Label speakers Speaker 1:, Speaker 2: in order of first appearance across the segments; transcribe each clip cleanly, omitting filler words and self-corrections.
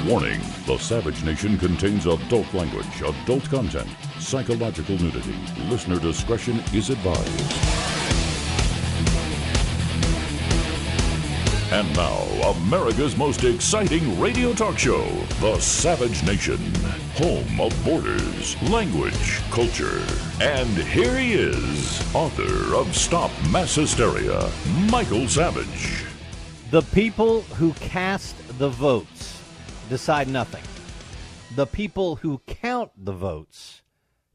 Speaker 1: Warning, the Savage Nation contains adult language, adult content, psychological nudity. Listener discretion is advised. And now, America's most exciting radio talk show, The Savage Nation, home of borders, language, culture. And here he is, author of Stop Mass Hysteria, Michael Savage.
Speaker 2: The people who cast the votes decide nothing. The people who count the votes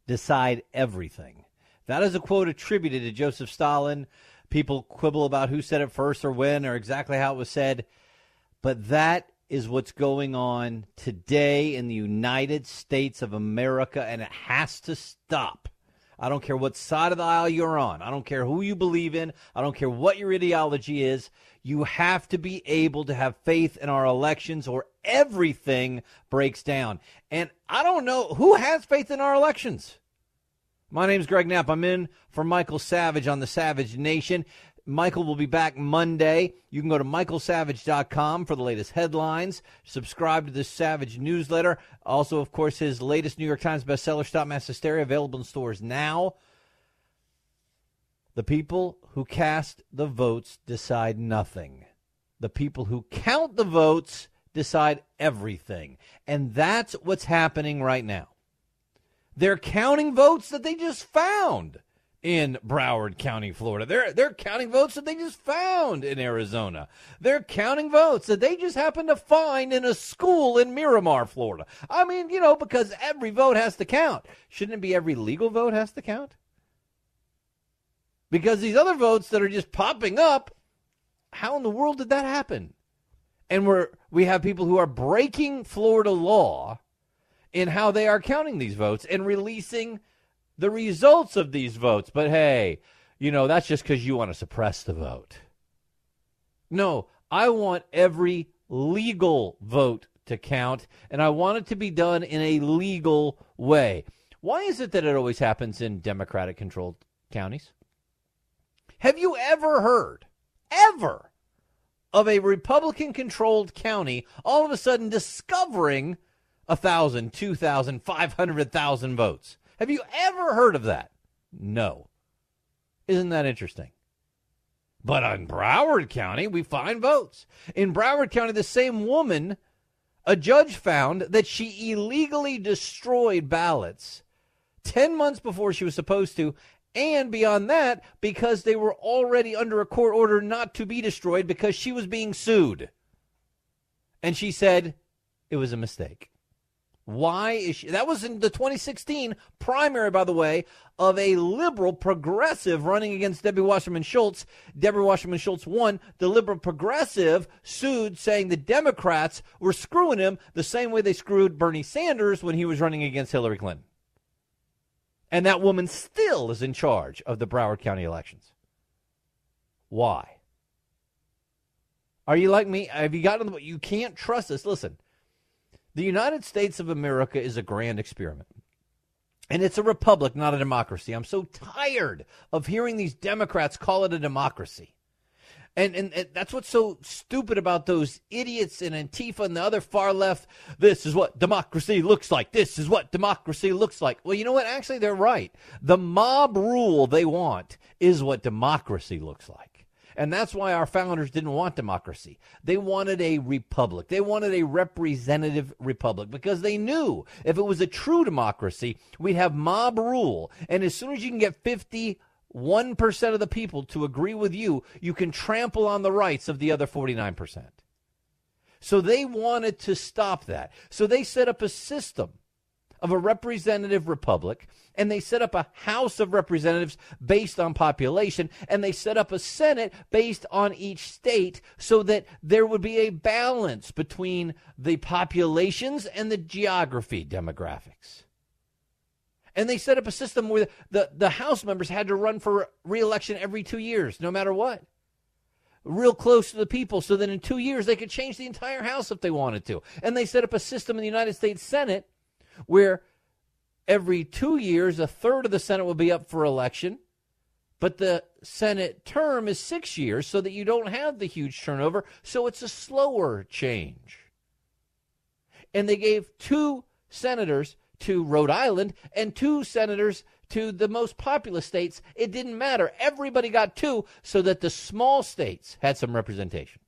Speaker 2: decide everything. That is a quote attributed to Joseph Stalin. People quibble about who said it first or when or exactly how it was said. But that is what's going on today in the United States of America, and it has to stop. I don't care what side of the aisle you're on. I don't care who you believe in. I don't care what your ideology is. You have to be able to have faith in our elections or everything breaks down. And I don't know who has faith in our elections. My name's Greg Knapp. I'm in for Michael Savage on the Savage Nation. Michael will be back Monday. You can go to michaelsavage.com for the latest headlines. Subscribe to the Savage newsletter. Also, of course, his latest New York Times bestseller, Stop Mass Hysteria, available in stores now. The people who cast the votes decide nothing. The people who count the votes decide everything. And that's what's happening right now. They're counting votes that they just found in Broward County, Florida. They're counting votes that they just found in Arizona. They're counting votes that they just happened to find in a school in Miramar, Florida. I mean, because every vote has to count. Shouldn't it be every legal vote has to count? Because these other votes that are just popping up, how in the world did that happen? And we have people who are breaking Florida law in how they are counting these votes and releasing the results of these votes. But hey, that's just because you want to suppress the vote. No, I want every legal vote to count, and I want it to be done in a legal way. Why is it that it always happens in Democratic-controlled counties? Have you ever heard, of a Republican-controlled county all of a sudden discovering 1,000, 2,000, 500,000 votes? Have you ever heard of that? No. Isn't that interesting? But in Broward County, we find votes. In Broward County, the same woman, a judge found that she illegally destroyed ballots 10 months before she was supposed to, and beyond that, because they were already under a court order not to be destroyed because she was being sued. And she said it was a mistake. Why is she? That was in the 2016 primary, by the way, of a liberal progressive running against Debbie Wasserman Schultz. Debbie Wasserman Schultz won. The liberal progressive sued, saying the Democrats were screwing him the same way they screwed Bernie Sanders when he was running against Hillary Clinton. And that woman still is in charge of the Broward County elections. Why? Are you like me? Have you gotten you can't trust us? Listen. The United States of America is a grand experiment. And it's a republic, not a democracy. I'm so tired of hearing these Democrats call it a democracy. And that's what's so stupid about those idiots in Antifa and the other far left. This is what democracy looks like. This is what democracy looks like. Well, you know what? Actually, they're right. The mob rule they want is what democracy looks like. And that's why our founders didn't want democracy. They wanted a republic. They wanted a representative republic because they knew if it was a true democracy, we'd have mob rule. And as soon as you can get 51% of the people to agree with you, you can trample on the rights of the other 49%. So they wanted to stop that. So they set up a system of a representative republic, and they set up a House of Representatives based on population, and they set up a Senate based on each state so that there would be a balance between the populations and the geography demographics. And they set up a system where the House members had to run for re-election every 2 years, no matter what. Real close to the people, so that in 2 years they could change the entire House if they wanted to. And they set up a system in the United States Senate where every 2 years, a third of the Senate will be up for election, but the Senate term is 6 years so that you don't have the huge turnover, so it's a slower change. And they gave 2 senators to Rhode Island and 2 senators to the most populous states. It didn't matter. Everybody got 2 so that the small states had some representation.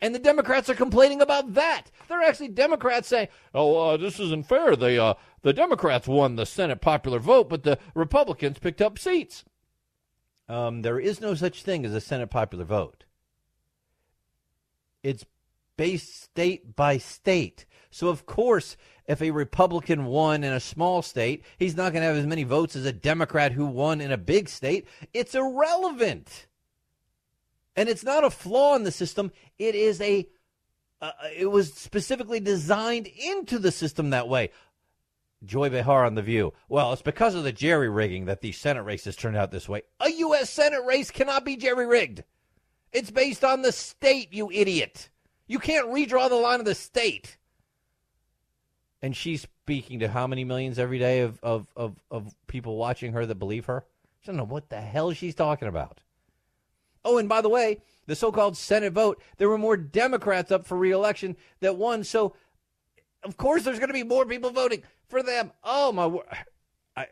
Speaker 2: And the Democrats are complaining about that. They're actually Democrats saying, this isn't fair. The Democrats won the Senate popular vote, but the Republicans picked up seats. There is no such thing as a Senate popular vote. It's based state by state. So, of course, if a Republican won in a small state, he's not going to have as many votes as a Democrat who won in a big state. It's irrelevant. And it's not a flaw in the system. It is it was specifically designed into the system that way. Joy Behar on The View. Well, it's because of the jerry-rigging that these Senate races turned out this way. A U.S. Senate race cannot be jerry-rigged. It's based on the state, you idiot. You can't redraw the line of the state. And she's speaking to how many millions every day of people watching her that believe her? She doesn't know what the hell she's talking about. Oh, and by the way, the so-called Senate vote, there were more Democrats up for re-election that won. So, of course, there's going to be more people voting for them. Oh,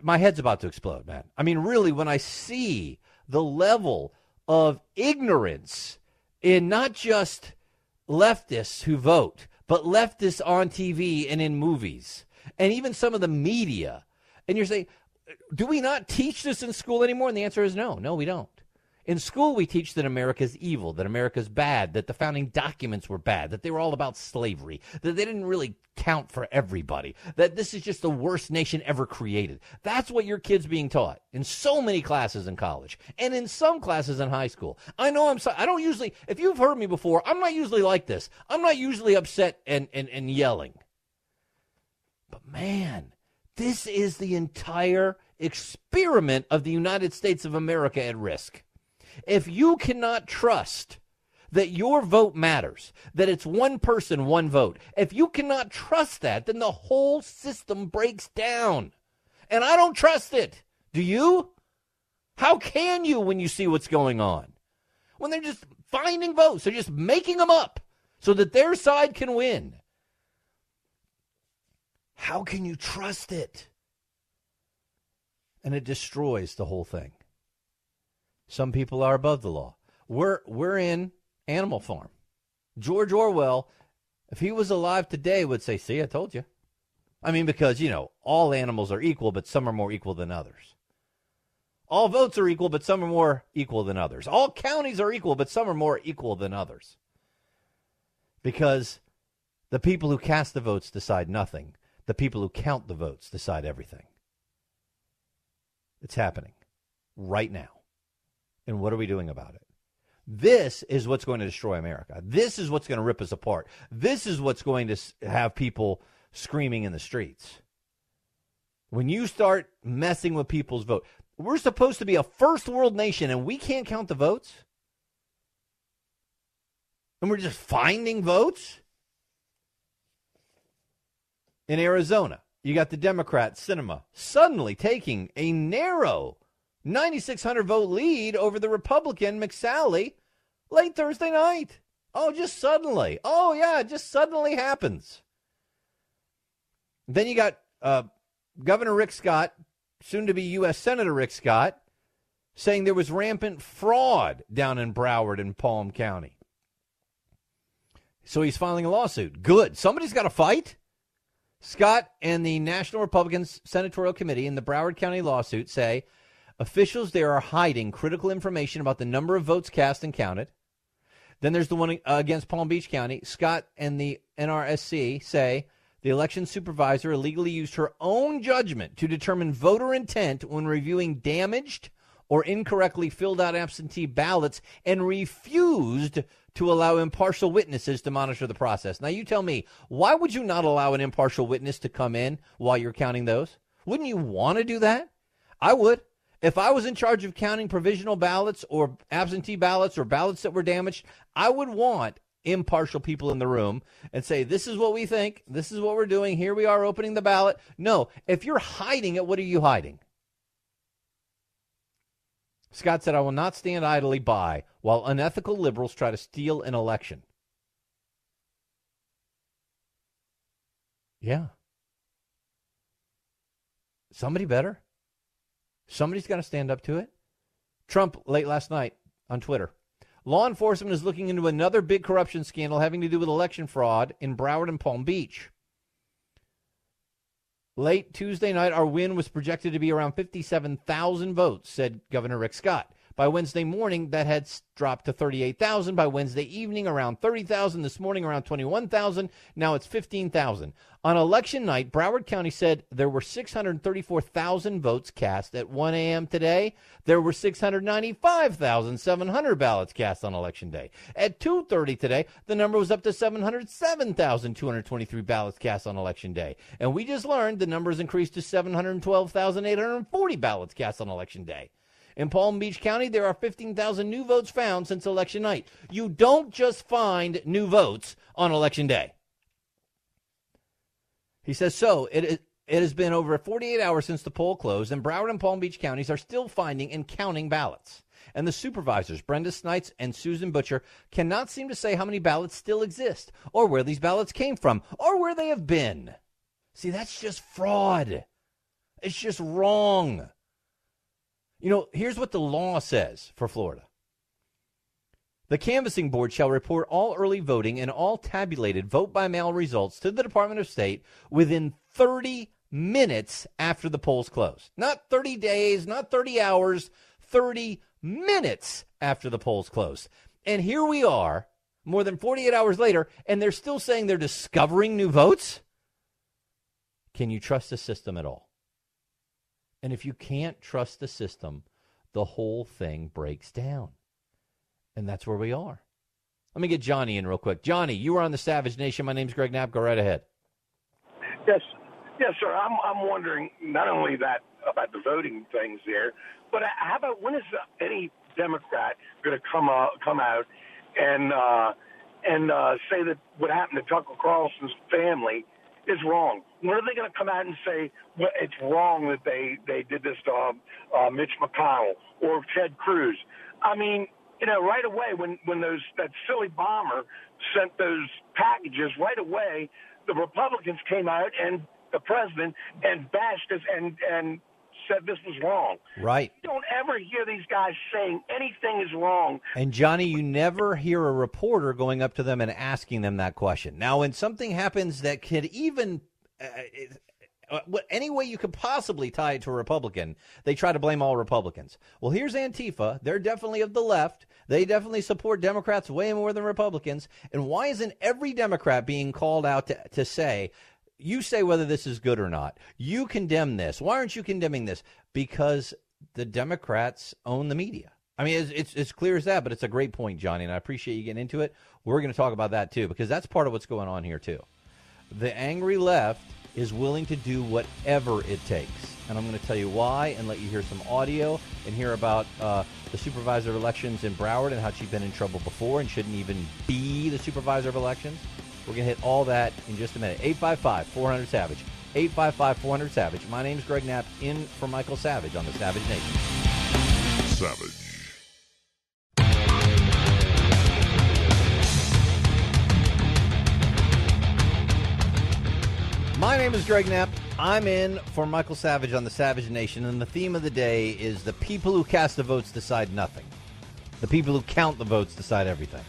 Speaker 2: my head's about to explode, man. I mean, really, when I see the level of ignorance in not just leftists who vote, but leftists on TV and in movies, and even some of the media, and you're saying, do we not teach this in school anymore? And the answer is no. No, we don't. In school, we teach that America's evil, that America's bad, that the founding documents were bad, that they were all about slavery, that they didn't really count for everybody, that this is just the worst nation ever created. That's what your kid's being taught in so many classes in college and in some classes in high school. I know I don't usually, if you've heard me before, I'm not usually like this. I'm not usually upset and yelling. But man, this is the entire experiment of the United States of America at risk. If you cannot trust that your vote matters, that it's one person, one vote, if you cannot trust that, then the whole system breaks down. And I don't trust it. Do you? How can you when you see what's going on? When they're just finding votes, they're just making them up so that their side can win. How can you trust it? And it destroys the whole thing. Some people are above the law. We're in Animal Farm. George Orwell, if he was alive today, would say, see, I told you. I mean, because, all animals are equal, but some are more equal than others. All votes are equal, but some are more equal than others. All counties are equal, but some are more equal than others. Because the people who cast the votes decide nothing. The people who count the votes decide everything. It's happening right now. And what are we doing about it? This is what's going to destroy America. This is what's going to rip us apart. This is what's going to have people screaming in the streets. When you start messing with people's vote, we're supposed to be a first world nation and we can't count the votes? And we're just finding votes? In Arizona, you got the Democrat Sinema suddenly taking a narrow 9,600 vote lead over the Republican McSally late Thursday night. Oh, just suddenly. Oh, yeah, it just suddenly happens. Then you got Governor Rick Scott, soon to be U.S. Senator Rick Scott, saying there was rampant fraud down in Broward and Palm County. So he's filing a lawsuit. Good. Somebody's got to fight. Scott and the National Republicans Senatorial Committee in the Broward County lawsuit say officials there are hiding critical information about the number of votes cast and counted. Then there's the one against Palm Beach County. Scott and the NRSC say the election supervisor illegally used her own judgment to determine voter intent when reviewing damaged or incorrectly filled out absentee ballots and refused to allow impartial witnesses to monitor the process. Now, you tell me, why would you not allow an impartial witness to come in while you're counting those? Wouldn't you want to do that? I would. If I was in charge of counting provisional ballots or absentee ballots or ballots that were damaged, I would want impartial people in the room and say, this is what we think. This is what we're doing. Here we are opening the ballot. No, if you're hiding it, what are you hiding? Scott said, I will not stand idly by while unethical liberals try to steal an election. Yeah. Somebody better. Somebody's got to stand up to it. Trump, late last night on Twitter. Law enforcement is looking into another big corruption scandal having to do with election fraud in Broward and Palm Beach. Late Tuesday night, our win was projected to be around 57,000 votes, said Governor Rick Scott. By Wednesday morning, that had dropped to 38,000. By Wednesday evening, around 30,000. This morning, around 21,000. Now it's 15,000. On election night, Broward County said there were 634,000 votes cast. At 1 a.m. today, there were 695,700 ballots cast on Election Day. At 2:30 today, the number was up to 707,223 ballots cast on Election Day. And we just learned the number has increased to 712,840 ballots cast on Election Day. In Palm Beach County, there are 15,000 new votes found since election night. You don't just find new votes on Election Day. He says, so it has been over 48 hours since the poll closed, and Broward and Palm Beach counties are still finding and counting ballots. And the supervisors, Brenda Snites and Susan Butcher, cannot seem to say how many ballots still exist, or where these ballots came from, or where they have been. See, that's just fraud. It's just wrong. You know, here's what the law says for Florida. The canvassing board shall report all early voting and all tabulated vote-by-mail results to the Department of State within 30 minutes after the polls close. Not 30 days, not 30 hours, 30 minutes after the polls close. And here we are, more than 48 hours later, and they're still saying they're discovering new votes? Can you trust the system at all? And if you can't trust the system, the whole thing breaks down. And that's where we are. Let me get Johnny in real quick. Johnny, you are on the Savage Nation. My name's Greg Knapp. Go right ahead.
Speaker 3: Yes, sir. I'm wondering not only that about the voting things there, but how about when is any Democrat going to come out and say that what happened to Tucker Carlson's family is wrong? When are they going to come out and say, well, it's wrong that they did this to Mitch McConnell or Ted Cruz? I mean, you know, right away when that silly bomber sent those packages, right away the Republicans came out and the president and bashed us and said this was wrong.
Speaker 2: Right.
Speaker 3: You don't ever hear these guys saying anything is wrong.
Speaker 2: And, Johnny, you never hear a reporter going up to them and asking them that question. Now, when something happens that could even any way you could possibly tie it to a Republican, they try to blame all Republicans. Well, here's Antifa. They're definitely of the left. They definitely support Democrats way more than Republicans. And why isn't every Democrat being called out to say, you say whether this is good or not. You condemn this. Why aren't you condemning this? Because the Democrats own the media. I mean, it's clear as that, but it's a great point, Johnny, and I appreciate you getting into it. We're going to talk about that, too, because that's part of what's going on here, too. The angry left is willing to do whatever it takes, and I'm going to tell you why and let you hear some audio and hear about the supervisor of elections in Broward and how she's been in trouble before and shouldn't even be the supervisor of elections. We're going to hit all that in just a minute. 855-400-SAVAGE. 855-400-SAVAGE. My name's Greg Knapp, in for Michael Savage on the Savage Nation.
Speaker 1: Savage.
Speaker 2: My name is Greg Knapp. I'm in for Michael Savage on the Savage Nation, and the theme of the day is the people who cast the votes decide nothing. The people who count the votes decide everything.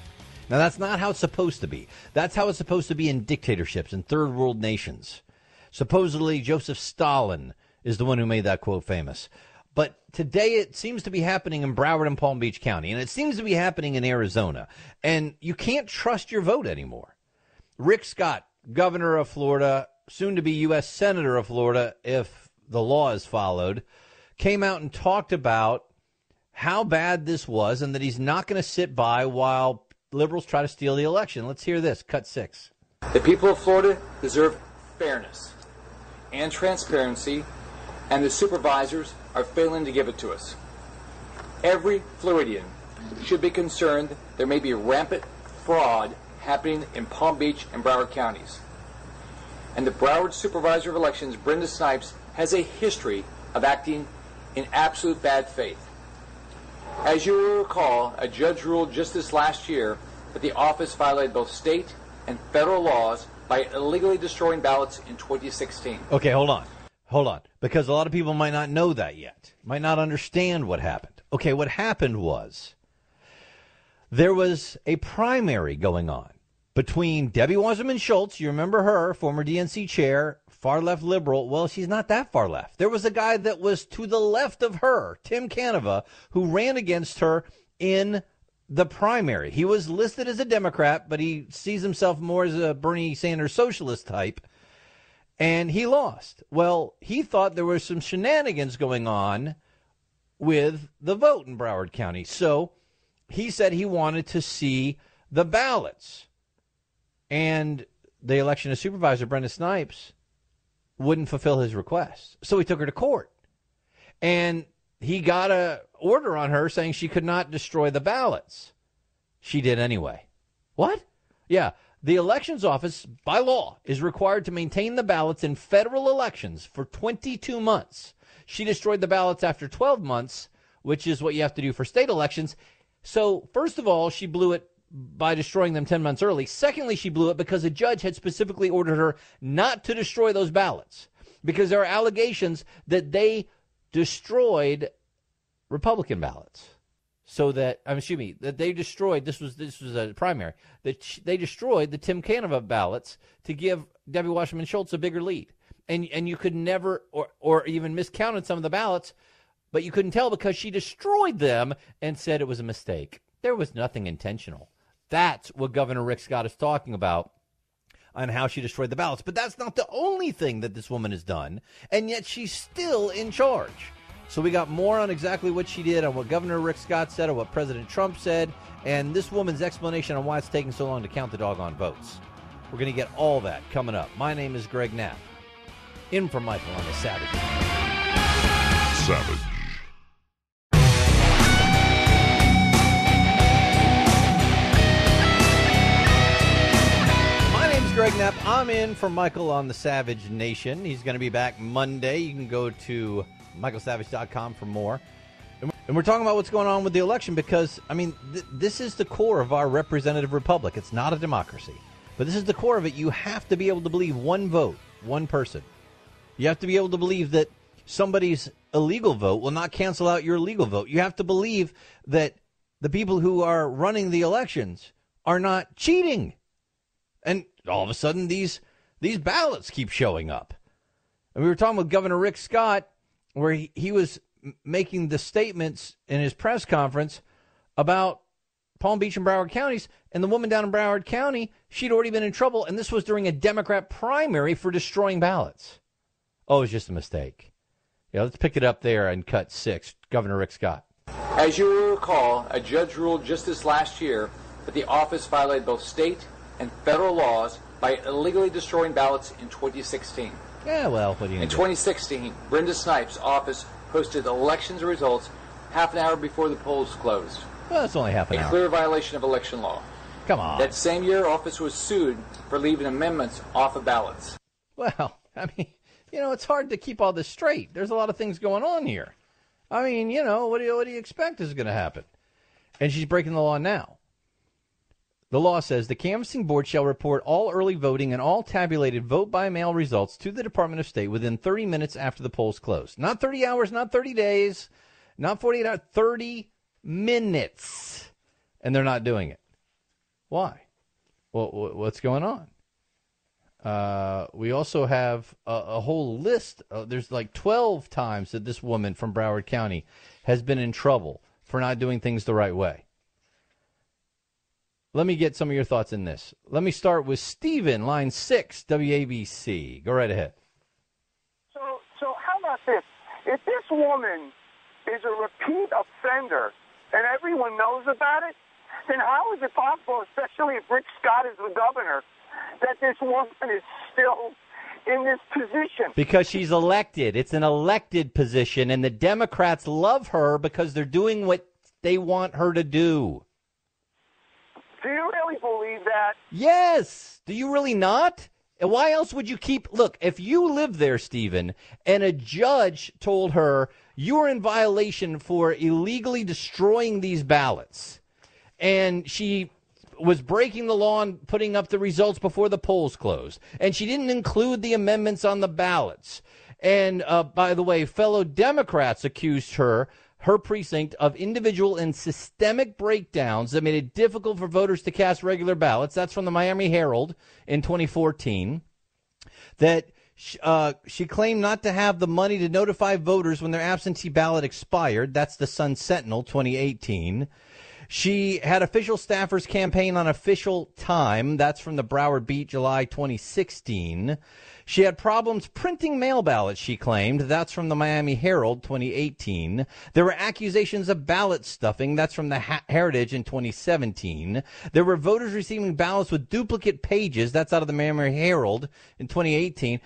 Speaker 2: Now, that's not how it's supposed to be. That's how it's supposed to be in dictatorships, in third world nations. Supposedly, Joseph Stalin is the one who made that quote famous. But today it seems to be happening in Broward and Palm Beach County, and it seems to be happening in Arizona. And you can't trust your vote anymore. Rick Scott, governor of Florida, soon to be U.S. Senator of Florida, if the law is followed, came out and talked about how bad this was and that he's not going to sit by while liberals try to steal the election. Let's hear this. Cut 6.
Speaker 4: The people of Florida deserve fairness and transparency, and the supervisors are failing to give it to us. Every Floridian should be concerned there may be rampant fraud happening in Palm Beach and Broward counties. And the Broward Supervisor of Elections, Brenda Snipes, has a history of acting in absolute bad faith. As you will recall, a judge ruled just this last year that the office violated both state and federal laws by illegally destroying ballots in 2016.
Speaker 2: Okay, hold on. Because a lot of people might not know that yet, might not understand what happened. Okay, what happened was there was a primary going on between Debbie Wasserman Schultz, you remember her, former DNC chair, far-left liberal. Well, she's not that far left. There was a guy that was to the left of her, Tim Canova, who ran against her in the primary. He was listed as a Democrat, but he sees himself more as a Bernie Sanders socialist type, and he lost. Well, he thought there was some shenanigans going on with the vote in Broward County, so he said he wanted to see the ballots. And the election of supervisor, Brenda Snipes, wouldn't fulfill his request. So he took her to court. And he got an order on her saying she could not destroy the ballots. She did anyway. What? Yeah. The elections office, by law, is required to maintain the ballots in federal elections for 22 months. She destroyed the ballots after 12 months, which is what you have to do for state elections. So, first of all, she blew it by destroying them 10 months early. Secondly, she blew it because a judge had specifically ordered her not to destroy those ballots because there are allegations that they destroyed Republican ballots. So that, that they destroyed, this was a primary, that they destroyed the Tim Canova ballots to give Debbie Wasserman Schultz a bigger lead. And you could never, or even miscounted some of the ballots, but you couldn't tell because she destroyed them and said it was a mistake. There was nothing intentional. That's what Governor Rick Scott is talking about on how she destroyed the ballots. But that's not the only thing that this woman has done, and yet she's still in charge. So we got more on exactly what she did, on what Governor Rick Scott said, or what President Trump said, and this woman's explanation on why it's taking so long to count the doggone votes. We're going to get all that coming up. My name is Greg Knapp. In for Michael on the Savage.
Speaker 1: Savage.
Speaker 2: Greg Knapp. I'm in for Michael on the Savage Nation. He's going to be back Monday. You can go to michaelsavage.com for more. And we're talking about what's going on with the election because, this is the core of our representative republic. It's not a democracy. But this is the core of it. You have to be able to believe one vote, one person. You have to be able to believe that somebody's illegal vote will not cancel out your legal vote. You have to believe that the people who are running the elections are not cheating. And all of a sudden, these ballots keep showing up. And we were talking with Governor Rick Scott, where he was making the statements in his press conference about Palm Beach and Broward counties. And the woman down in Broward County, she'd already been in trouble. And this was during a Democrat primary for destroying ballots. Oh, it was just a mistake. Yeah, let's pick it up there and cut 6. Governor Rick Scott.
Speaker 4: As you will recall, a judge ruled just this last year that the office violated both state and federal laws by illegally destroying ballots in 2016.
Speaker 2: Yeah, well, what do you
Speaker 4: In 2016, Brenda Snipes' office posted elections results half an hour before the polls closed.
Speaker 2: Well, that's only half an hour.
Speaker 4: A clear violation of election law.
Speaker 2: Come on.
Speaker 4: That same year, office was sued for leaving amendments off of ballots.
Speaker 2: Well, it's hard to keep all this straight. There's a lot of things going on here. What do you expect is going to happen? And she's breaking the law now. The law says the canvassing board shall report all early voting and all tabulated vote-by-mail results to the Department of State within 30 minutes after the polls close. Not 30 hours, not 30 days, not 48 hours, 30 minutes. And they're not doing it. Why? Well, what's going on? We also have a whole list. There's like 12 times that this woman from Broward County has been in trouble for not doing things the right way. Let me get some of your thoughts in this. Let me start with Stephen, line 6, WABC. Go right ahead.
Speaker 5: So how about this? If this woman is a repeat offender and everyone knows about it, then how is it possible, especially if Rick Scott is the governor, that this woman is still in this position?
Speaker 2: Because she's elected. It's an elected position, and the Democrats love her because they're doing what they want her to do.
Speaker 5: Do you really believe that?
Speaker 2: Yes. Do you really not? And why else would you keep... Look, if you live there, Stephen, and a judge told her you're in violation for illegally destroying these ballots, and she was breaking the law and putting up the results before the polls closed. And she didn't include the amendments on the ballots. And by the way, fellow Democrats accused her precinct of individual and systemic breakdowns that made it difficult for voters to cast regular ballots. That's from the Miami Herald in 2014. That she claimed not to have the money to notify voters when their absentee ballot expired. That's the Sun Sentinel 2018. She had official staffers campaign on official time. That's from the Broward Beat, July 2016. She had problems printing mail ballots, she claimed. That's from the Miami Herald, 2018. There were accusations of ballot stuffing. That's from the Heritage in 2017. There were voters receiving ballots with duplicate pages. That's out of the Miami Herald in 2018.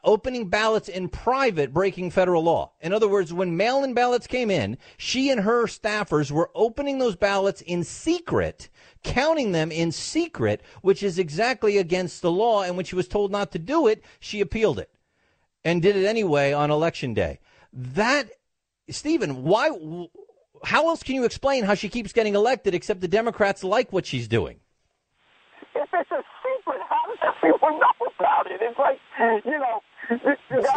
Speaker 2: Opening ballots in private, breaking federal law. In other words, when mail-in ballots came in, she and her staffers were opening those ballots in secret, counting them in secret, which is exactly against the law. And when she was told not to do it, she appealed it and did it anyway on Election Day. That, Stephen, how else can you explain how she keeps getting elected except the Democrats like what she's doing?
Speaker 5: If it's a secret, how does everyone know about it? It's like,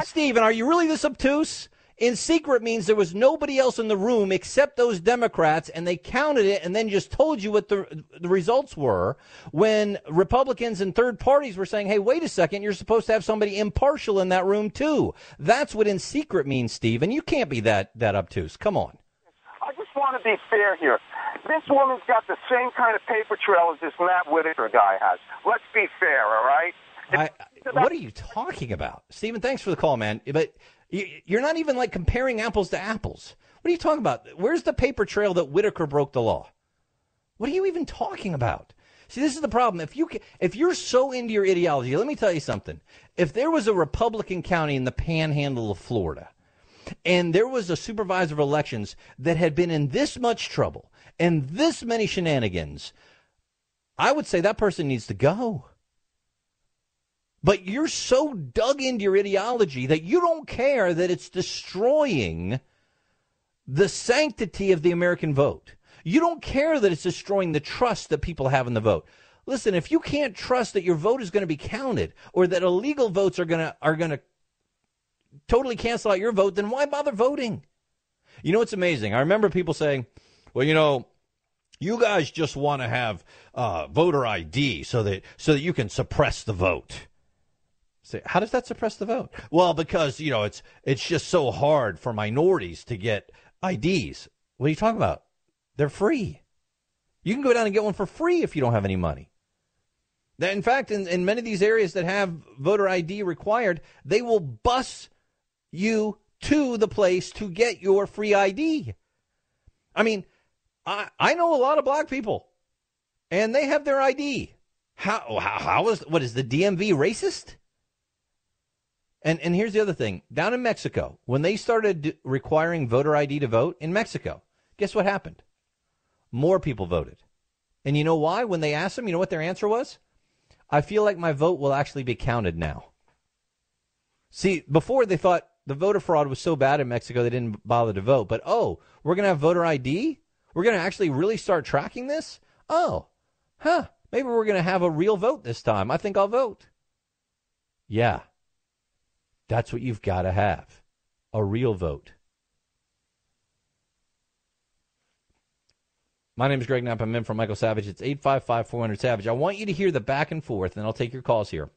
Speaker 2: Stephen, are you really this obtuse? In secret means there was nobody else in the room except those Democrats, and they counted it and then just told you what the results were when Republicans and third parties were saying, hey, wait a second, you're supposed to have somebody impartial in that room, too. That's what in secret means, Stephen. You can't be that obtuse. Come on.
Speaker 5: I just want to be fair here. This woman's got the same kind of paper trail as this Matt Whitaker guy has. Let's be fair, all right?
Speaker 2: What are you talking about? Stephen, thanks for the call, man. But you're not even like comparing apples to apples. What are you talking about? Where's the paper trail that Whitaker broke the law? What are you even talking about? See, this is the problem. If you're so into your ideology, let me tell you something. If there was a Republican county in the panhandle of Florida, and there was a supervisor of elections that had been in this much trouble and this many shenanigans, I would say that person needs to go. But you're so dug into your ideology that you don't care that it's destroying the sanctity of the American vote. You don't care that it's destroying the trust that people have in the vote. Listen, if you can't trust that your vote is going to be counted or that illegal votes are going to totally cancel out your vote, then why bother voting? You know, it's amazing. I remember people saying, well, you guys just want to have voter ID so that you can suppress the vote. Say, how does that suppress the vote? Well, because, it's just so hard for minorities to get IDs. What are you talking about? They're free. You can go down and get one for free if you don't have any money. In fact, in many of these areas that have voter ID required, they will bus you to the place to get your free ID. I mean, I know a lot of black people, and they have their ID. What is the DMV racist? And here's the other thing. Down in Mexico, when they started requiring voter ID to vote in Mexico, guess what happened? More people voted. And you know why? When they asked them, you know what their answer was? I feel like my vote will actually be counted now. See, before they thought the voter fraud was so bad in Mexico they didn't bother to vote. But, we're going to have voter ID? We're going to actually really start tracking this? Maybe we're going to have a real vote this time. I think I'll vote. Yeah. That's what you've got to have, a real vote. My name is Greg Knapp. I'm in from Michael Savage. It's 855-400-SAVAGE. I want you to hear the back and forth, and I'll take your calls here.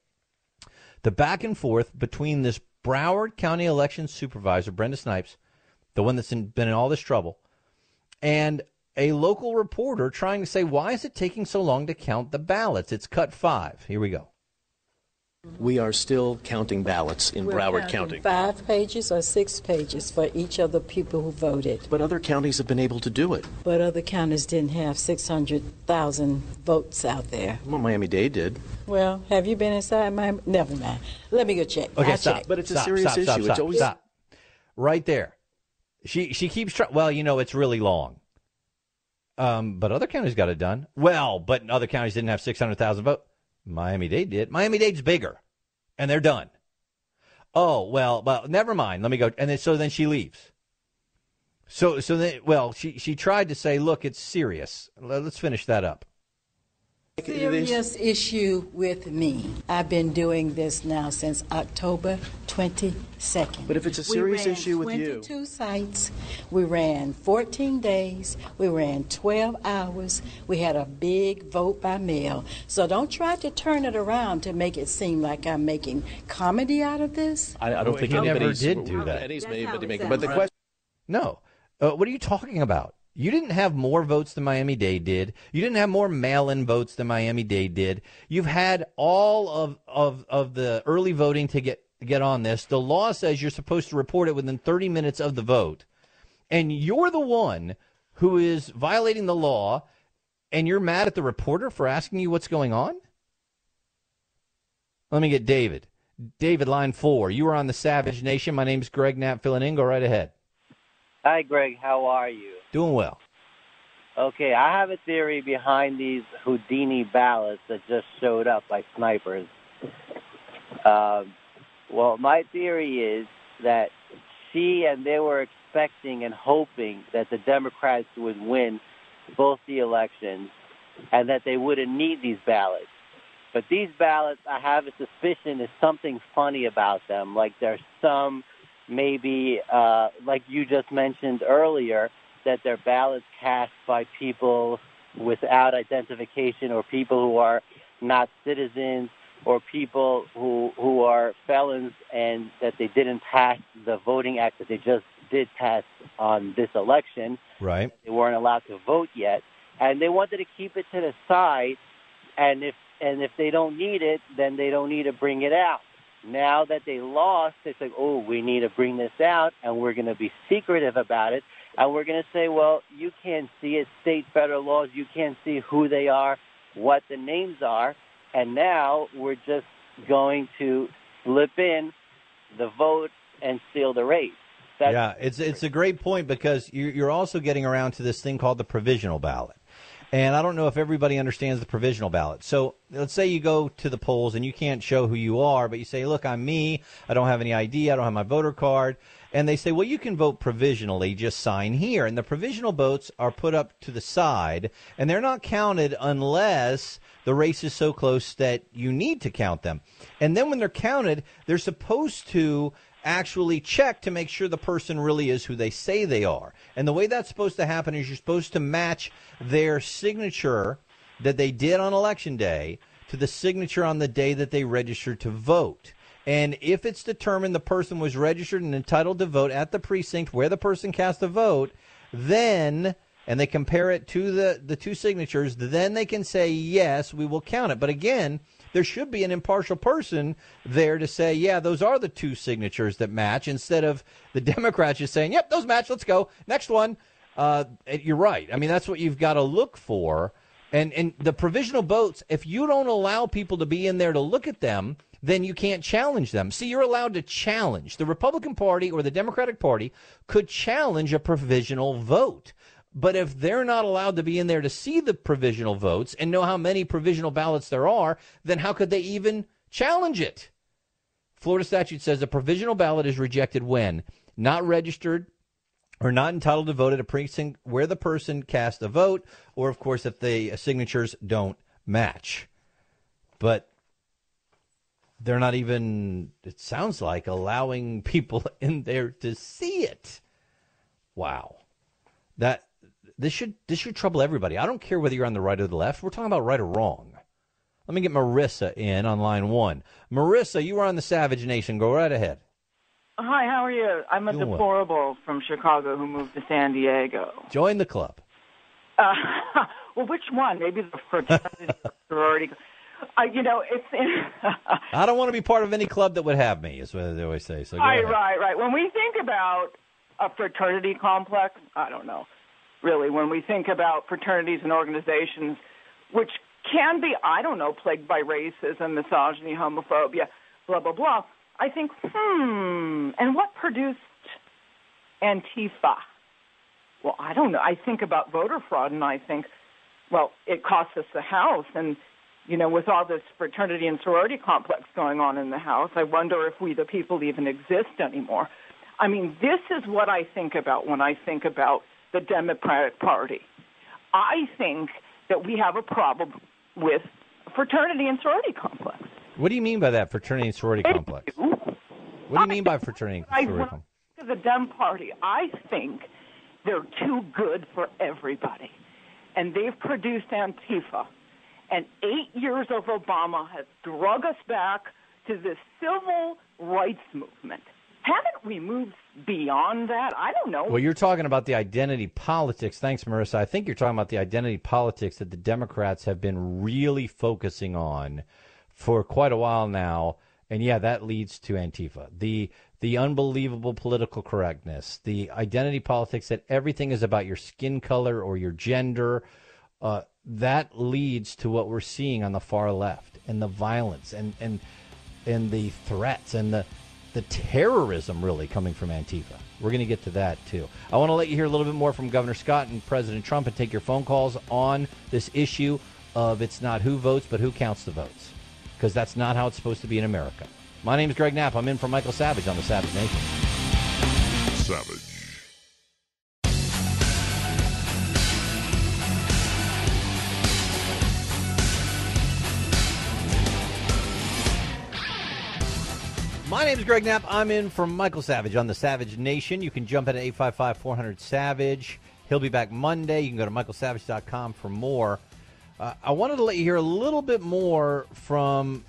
Speaker 2: The back and forth between this Broward County election supervisor, Brenda Snipes, the one that's been in all this trouble, and a local reporter trying to say, why is it taking so long to count the ballots? It's cut 5. Here we go.
Speaker 6: We are still counting ballots in Broward County.
Speaker 7: 5 pages or 6 pages for each of the people who voted.
Speaker 6: But other counties have been able to do it.
Speaker 7: But other counties didn't have 600,000 votes out there.
Speaker 6: Well, Miami-Dade did.
Speaker 7: Well, have you been inside Miami? Never mind. Let me go check.
Speaker 2: Okay,
Speaker 7: I'll
Speaker 2: stop.
Speaker 7: check.
Speaker 6: But it's a serious issue. It's always
Speaker 2: stop. Right there. She keeps trying. Well, it's really long. But other counties got it done. Well, but other counties didn't have 600,000 votes. Miami-Dade did. Miami-Dade's bigger, and they're done. Oh, well, never mind. Let me go. And then she leaves. So then, she tried to say, look, it's serious. Let's finish that up.
Speaker 7: Serious issue with me. I've been doing this now since October 22nd.
Speaker 6: But if it's a serious issue with you.
Speaker 7: We ran 22 sites. We ran 14 days. We ran 12 hours. We had a big vote by mail. So don't try to turn it around to make it seem like I'm making comedy out of this.
Speaker 6: I don't think
Speaker 2: he never
Speaker 6: anybody's
Speaker 2: did do that.
Speaker 6: But the question.
Speaker 2: No. What are you talking about? You didn't have more votes than Miami-Dade did. You didn't have more mail-in votes than Miami-Dade did. You've had all of the early voting to get on this. The law says you're supposed to report it within 30 minutes of the vote. And you're the one who is violating the law, and you're mad at the reporter for asking you what's going on? Let me get David. David, line 4. You are on the Savage Nation. My name's Greg Knapp, filling in. Go right ahead.
Speaker 8: Hi, Greg. How are you?
Speaker 2: Doing well.
Speaker 8: Okay, I have a theory behind these Houdini ballots that just showed up by snipers. Well, my theory is that they were expecting and hoping that the Democrats would win both the elections and that they wouldn't need these ballots. But these ballots, I have a suspicion, there's something funny about them. Like there's some maybe, like you just mentioned earlier, that they're ballots cast by people without identification or people who are not citizens or people who are felons and that they didn't pass the Voting Act that they just did pass on this election.
Speaker 2: Right.
Speaker 8: They weren't allowed to vote yet. And they wanted to keep it to the side. And if they don't need it, then they don't need to bring it out. Now that they lost, it's like, oh, we need to bring this out, and we're going to be secretive about it. And we're going to say, well, you can't see it, state, federal laws. You can't see who they are, what the names are. And now we're just going to slip in the vote and steal the race.
Speaker 2: It's a great point because you're also getting around to this thing called the provisional ballot. And I don't know if everybody understands the provisional ballot. So let's say you go to the polls and you can't show who you are, but you say, look, I'm me. I don't have any ID. I don't have my voter card. And they say, well, you can vote provisionally. Just sign here. And the provisional votes are put up to the side, and they're not counted unless the race is so close that you need to count them. And then when they're counted, they're supposed to actually check to make sure the person really is who they say they are. And the way that's supposed to happen is you're supposed to match their signature that they did on Election Day to the signature on the day that they registered to vote. And if it's determined the person was registered and entitled to vote at the precinct where the person cast a vote, then, and they compare it to the two signatures, then they can say, yes, we will count it. But again, there should be an impartial person there to say, yeah, those are the two signatures that match, instead of the Democrats just saying, yep, those match, let's go. Next one. You're right. I mean, that's what you've got to look for. And the provisional votes, if you don't allow people to be in there to look at them, then you can't challenge them. See, you're allowed to challenge. The Republican Party or the Democratic Party could challenge a provisional vote. But if they're not allowed to be in there to see the provisional votes and know how many provisional ballots there are, then how could they even challenge it? Florida statute says a provisional ballot is rejected when not registered or not entitled to vote at a precinct where the person cast a vote, or, of course, if the signatures don't match. But they're not even, it sounds like, allowing people in there to see it. Wow. This should trouble everybody. I don't care whether you're on the right or the left. We're talking about right or wrong. Let me get Marissa in on line 1. Marissa, you are on the Savage Nation. Go right ahead.
Speaker 9: Hi, how are you? I'm a deplorable from Chicago who moved to San Diego.
Speaker 2: Join the club.
Speaker 9: Well, which one? Maybe the fraternity or sorority. It's
Speaker 2: I don't want to be part of any club that would have me, is what they always say. So
Speaker 9: right. When we think about a fraternity complex, I don't know, really, when we think about fraternities and organizations, which can be, I don't know, plagued by racism, misogyny, homophobia, blah, blah, blah, I think, and what produced Antifa? Well, I don't know. I think about voter fraud, and I think, well, it cost us the House, and with all this fraternity and sorority complex going on in the House, I wonder if we, the people, even exist anymore. I mean, this is what I think about when I think about the Democratic Party. I think that we have a problem with fraternity and sorority complex.
Speaker 2: What do you mean by that, fraternity and sorority complex? What do you mean by fraternity and sorority complex?
Speaker 9: When I look at the Dem Party, I think they're too good for everybody. And they've produced Antifa. And 8 years of Obama has drug us back to this civil rights movement. Haven't we moved beyond that? I don't know.
Speaker 2: Well, you're talking about the identity politics. Thanks, Marissa. I think you're talking about the identity politics that the Democrats have been really focusing on for quite a while now. And, yeah, that leads to Antifa. The unbelievable political correctness, the identity politics that everything is about your skin color or your gender, that leads to what we're seeing on the far left, and the violence and the threats and the terrorism really coming from Antifa. We're going to get to that, too. I want to let you hear a little bit more from Governor Scott and President Trump and take your phone calls on this issue of it's not who votes, but who counts the votes, because that's not how it's supposed to be in America. My name is Greg Knapp. I'm in for Michael Savage on the Savage Nation.
Speaker 1: Savage.
Speaker 2: My name is Greg Knapp. I'm in for Michael Savage on the Savage Nation. You can jump in at 855-400-SAVAGE. He'll be back Monday. You can go to michaelsavage.com for more. I wanted to let you hear a little bit more from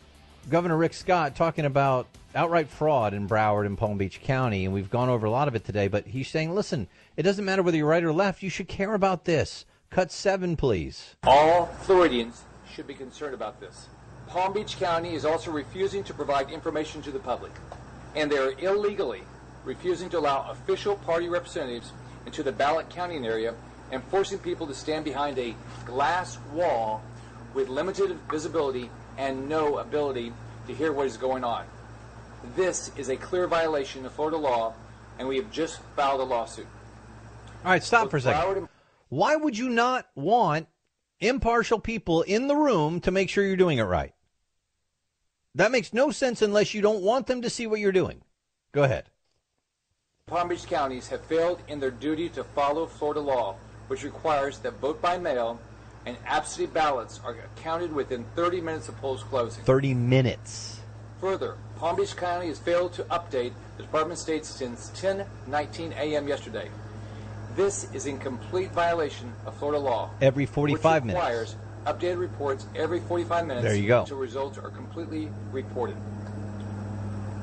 Speaker 2: Governor Rick Scott talking about outright fraud in Broward and Palm Beach County, and we've gone over a lot of it today, but he's saying, listen, it doesn't matter whether you're right or left. You should care about this. Cut 7, please.
Speaker 4: All Floridians should be concerned about this. Palm Beach County is also refusing to provide information to the public, and they are illegally refusing to allow official party representatives into the ballot counting area and forcing people to stand behind a glass wall with limited visibility and no ability to hear what is going on. This is a clear violation of Florida law, and we have just filed a lawsuit.
Speaker 2: All right, stop for a second. Why would you not want impartial people in the room to make sure you're doing it right? That makes no sense unless you don't want them to see what you're doing. Go ahead.
Speaker 4: Palm Beach counties have failed in their duty to follow Florida law, which requires that vote by mail and absentee ballots are counted within 30 minutes of polls closing.
Speaker 2: 30 minutes.
Speaker 4: Further, Palm Beach County has failed to update the Department of State since 10:19 a.m. yesterday. This is in complete violation of Florida law.
Speaker 2: Every 45 minutes.
Speaker 4: Which requires updated reports every 45 minutes.
Speaker 2: There you go.
Speaker 4: Until results are completely reported.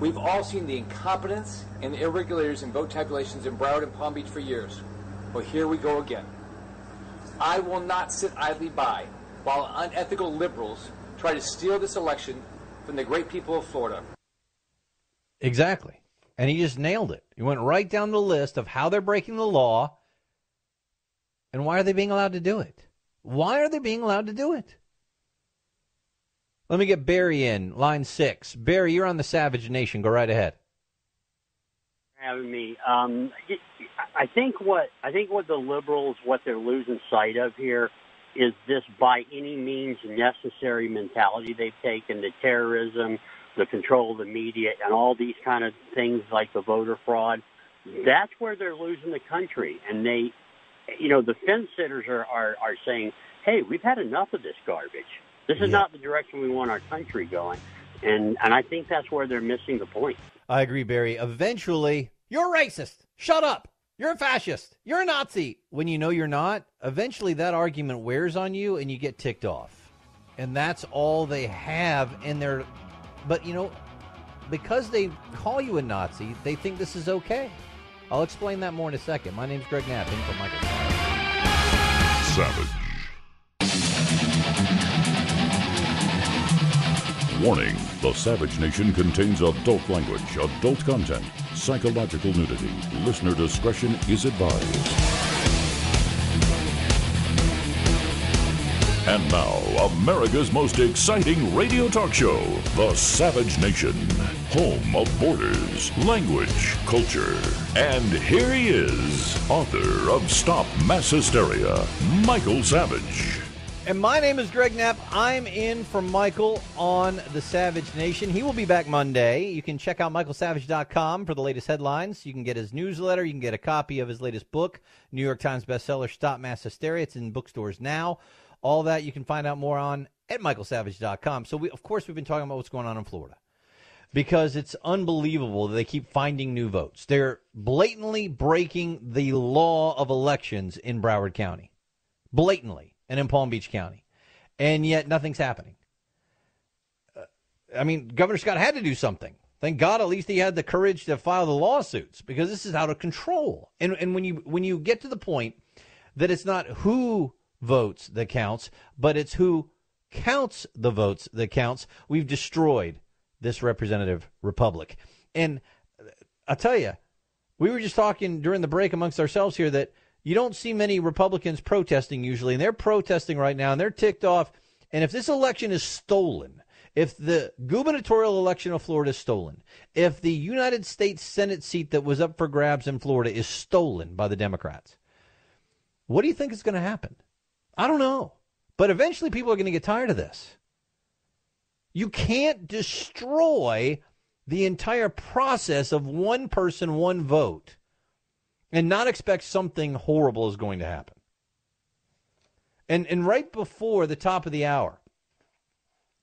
Speaker 4: We've all seen the incompetence and the irregularities in vote tabulations in Broward and Palm Beach for years. Well, here we go again. I will not sit idly by while unethical liberals try to steal this election from the great people of Florida.
Speaker 2: Exactly. And he just nailed it. He went right down the list of how they're breaking the law and why are they being allowed to do it. Why are they being allowed to do it? Let me get Barry in, line 6. Barry, you're on the Savage Nation. Go right ahead.
Speaker 10: Having me. I think what the liberals, what they're losing sight of here is this by any means necessary mentality they've taken, the terrorism, the control of the media, and all these kind of things like the voter fraud. That's where they're losing the country. And they, the fence sitters are saying, hey, we've had enough of this garbage. This is not the direction we want our country going. And I think that's where they're missing the point.
Speaker 2: I agree, Barry. Eventually, you're racist. Shut up. You're a fascist. You're a Nazi. When you know you're not, eventually that argument wears on you and you get ticked off. And that's all they have in their... But, because they call you a Nazi, they think this is okay. I'll explain that more in a second. My name's Greg Knapp, in for Michael
Speaker 1: Savage. Warning, the Savage Nation contains adult language, adult content, psychological nudity. Listener discretion is advised. And now, America's most exciting radio talk show, The Savage Nation. Home of borders, language, culture. And here he is, author of Stop Mass Hysteria, Michael Savage.
Speaker 2: And my name is Greg Knapp. I'm in for Michael on The Savage Nation. He will be back Monday. You can check out michaelsavage.com for the latest headlines. You can get his newsletter. You can get a copy of his latest book, New York Times bestseller, Stop Mass Hysteria. It's in bookstores now. All that you can find out more on at michaelsavage.com. So, of course, we've been talking about what's going on in Florida because it's unbelievable that they keep finding new votes. They're blatantly breaking the law of elections in Broward County, blatantly, and in Palm Beach County, and yet nothing's happening. Governor Scott had to do something. Thank God, at least he had the courage to file the lawsuits because this is out of control. And when you get to the point that it's not who votes that counts, but it's who counts the votes that counts, we've destroyed this representative republic. And I'll tell you, we were just talking during the break amongst ourselves here that you don't see many Republicans protesting usually, and they're protesting right now, and they're ticked off. And if this election is stolen, if the gubernatorial election of Florida is stolen, if the United States Senate seat that was up for grabs in Florida is stolen by the Democrats, what do you think is going to happen? I don't know. But eventually people are going to get tired of this. You can't destroy the entire process of one person, one vote, and not expect something horrible is going to happen. And right before the top of the hour,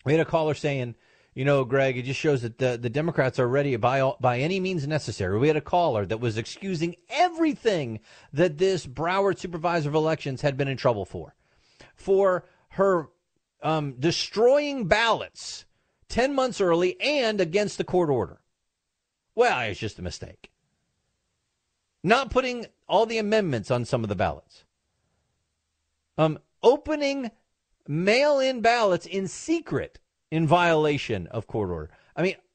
Speaker 2: we had a caller saying, Greg, it just shows that the Democrats are ready by any means necessary. We had a caller that was excusing everything that this Broward supervisor of elections had been in trouble for her destroying ballots 10 months early and against the court order. Well, it's just a mistake. Not putting all the amendments on some of the ballots. Opening mail-in ballots in secret in violation of court order.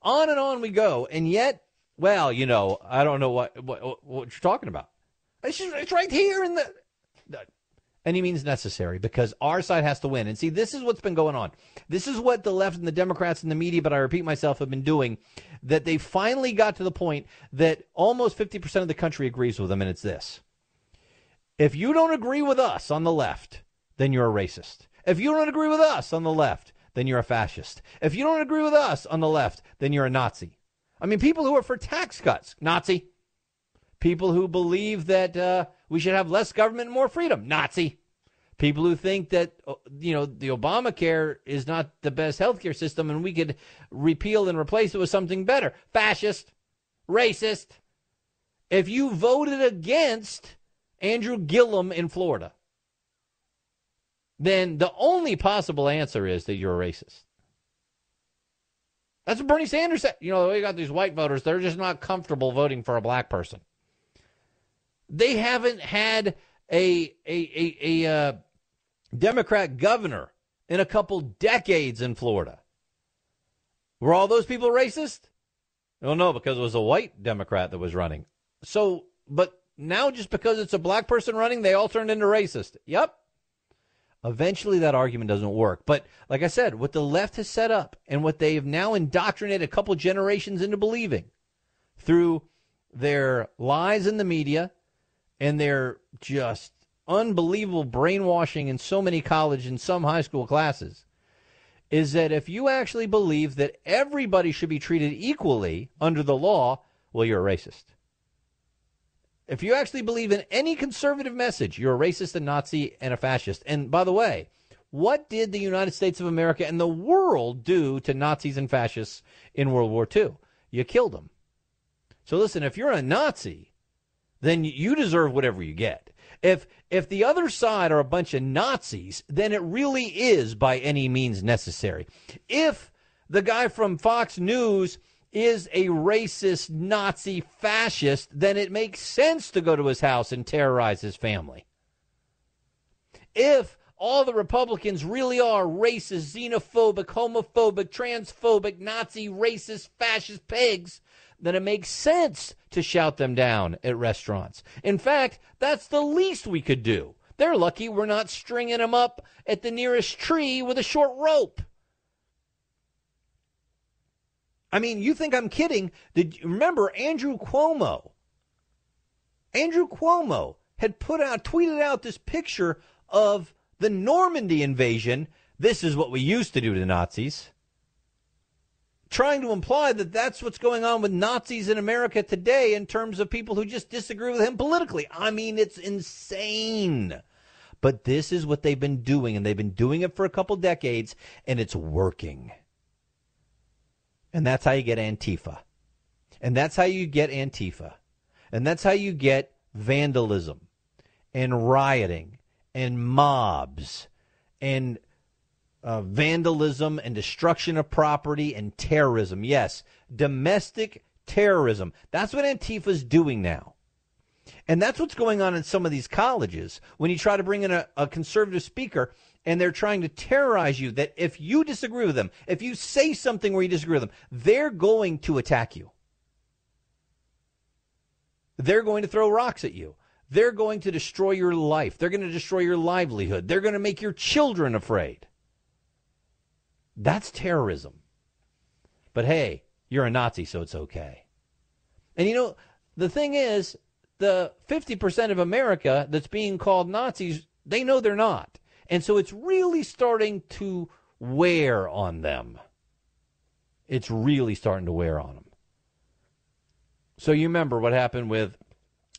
Speaker 2: On and on we go. And yet, I don't know what you're talking about. It's right here in the any means necessary because our side has to win. And see, this is what's been going on. This is what the left and the Democrats and the media, but I repeat myself, have been doing, that they finally got to the point that almost 50% of the country agrees with them, and it's this. If you don't agree with us on the left, then you're a racist. If you don't agree with us on the left, then you're a fascist. If you don't agree with us on the left, then you're a Nazi. People who are for tax cuts, Nazi. People who believe that we should have less government and more freedom, Nazi. People who think that, the Obamacare is not the best healthcare system and we could repeal and replace it with something better, fascist, racist. If you voted against Andrew Gillum in Florida, then the only possible answer is that you're a racist. That's what Bernie Sanders said. We got these white voters. They're just not comfortable voting for a black person. They haven't had a Democrat governor in a couple decades in Florida. Were all those people racist? Well, no, because it was a white Democrat that was running. So, but now just because it's a black person running, they all turned into racist. Yep. Eventually that argument doesn't work. But like I said, what the left has set up and what they have now indoctrinated a couple generations into believing through their lies in the media and their just unbelievable brainwashing in so many college and some high school classes is that if you actually believe that everybody should be treated equally under the law, well, you're a racist. If you actually believe in any conservative message, you're a racist, a Nazi, and a fascist. And by the way, what did the United States of America and the world do to Nazis and fascists in World War II? You killed them. So listen, if you're a Nazi, then you deserve whatever you get. If the other side are a bunch of Nazis, then it really is by any means necessary. If the guy from Fox News is a racist, Nazi, fascist, then it makes sense to go to his house and terrorize his family. If all the Republicans really are racist, xenophobic, homophobic, transphobic, Nazi, racist, fascist pigs, then it makes sense to shout them down at restaurants. In fact, that's the least we could do. They're lucky we're not stringing them up at the nearest tree with a short rope. You think I'm kidding? Remember Andrew Cuomo? Andrew Cuomo had tweeted out this picture of the Normandy invasion. This is what we used to do to Nazis. Trying to imply that that's what's going on with Nazis in America today in terms of people who just disagree with him politically. It's insane. But this is what they've been doing, and they've been doing it for a couple decades, and it's working. And that's how you get Antifa. And that's how you get Antifa. And that's how you get vandalism and rioting and mobs and vandalism and destruction of property and terrorism. Yes, domestic terrorism. That's what Antifa's doing now. And that's what's going on in some of these colleges when you try to bring in a conservative speaker and they're trying to terrorize you that if you disagree with them, if you say something where you disagree with them, they're going to attack you. They're going to throw rocks at you. They're going to destroy your life. They're going to destroy your livelihood. They're going to make your children afraid. That's terrorism. But hey, you're a Nazi, so it's okay. And you know, the thing is, the 50% of America that's being called Nazis, they know they're not. And so it's really starting to wear on them. It's really starting to wear on them. So you remember what happened with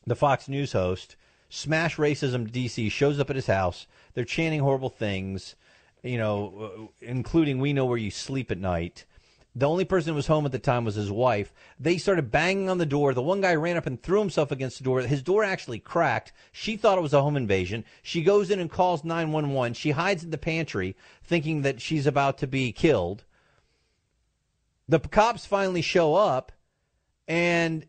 Speaker 2: the Fox News host, Smash Racism DC, shows up at his house. They're chanting horrible things, you know, including "We know where you sleep at night." The only person who was home at the time was his wife. They started banging on the door. The one guy ran up and threw himself against the door. His door actually cracked. She thought it was a home invasion. She goes in and calls 911. She hides in the pantry thinking that she's about to be killed. The cops finally show up, and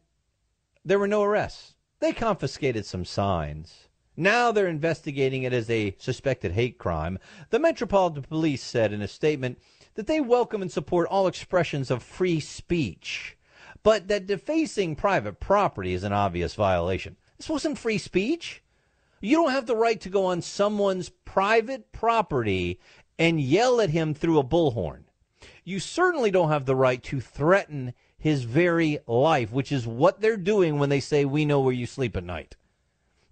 Speaker 2: there were no arrests. They confiscated some signs. Now they're investigating it as a suspected hate crime. The Metropolitan Police said in a statement that they welcome and support all expressions of free speech, but that defacing private property is an obvious violation. This wasn't free speech. You don't have the right to go on someone's private property and yell at him through a bullhorn. You certainly don't have the right to threaten his very life, which is what they're doing when they say, "We know where you sleep at night."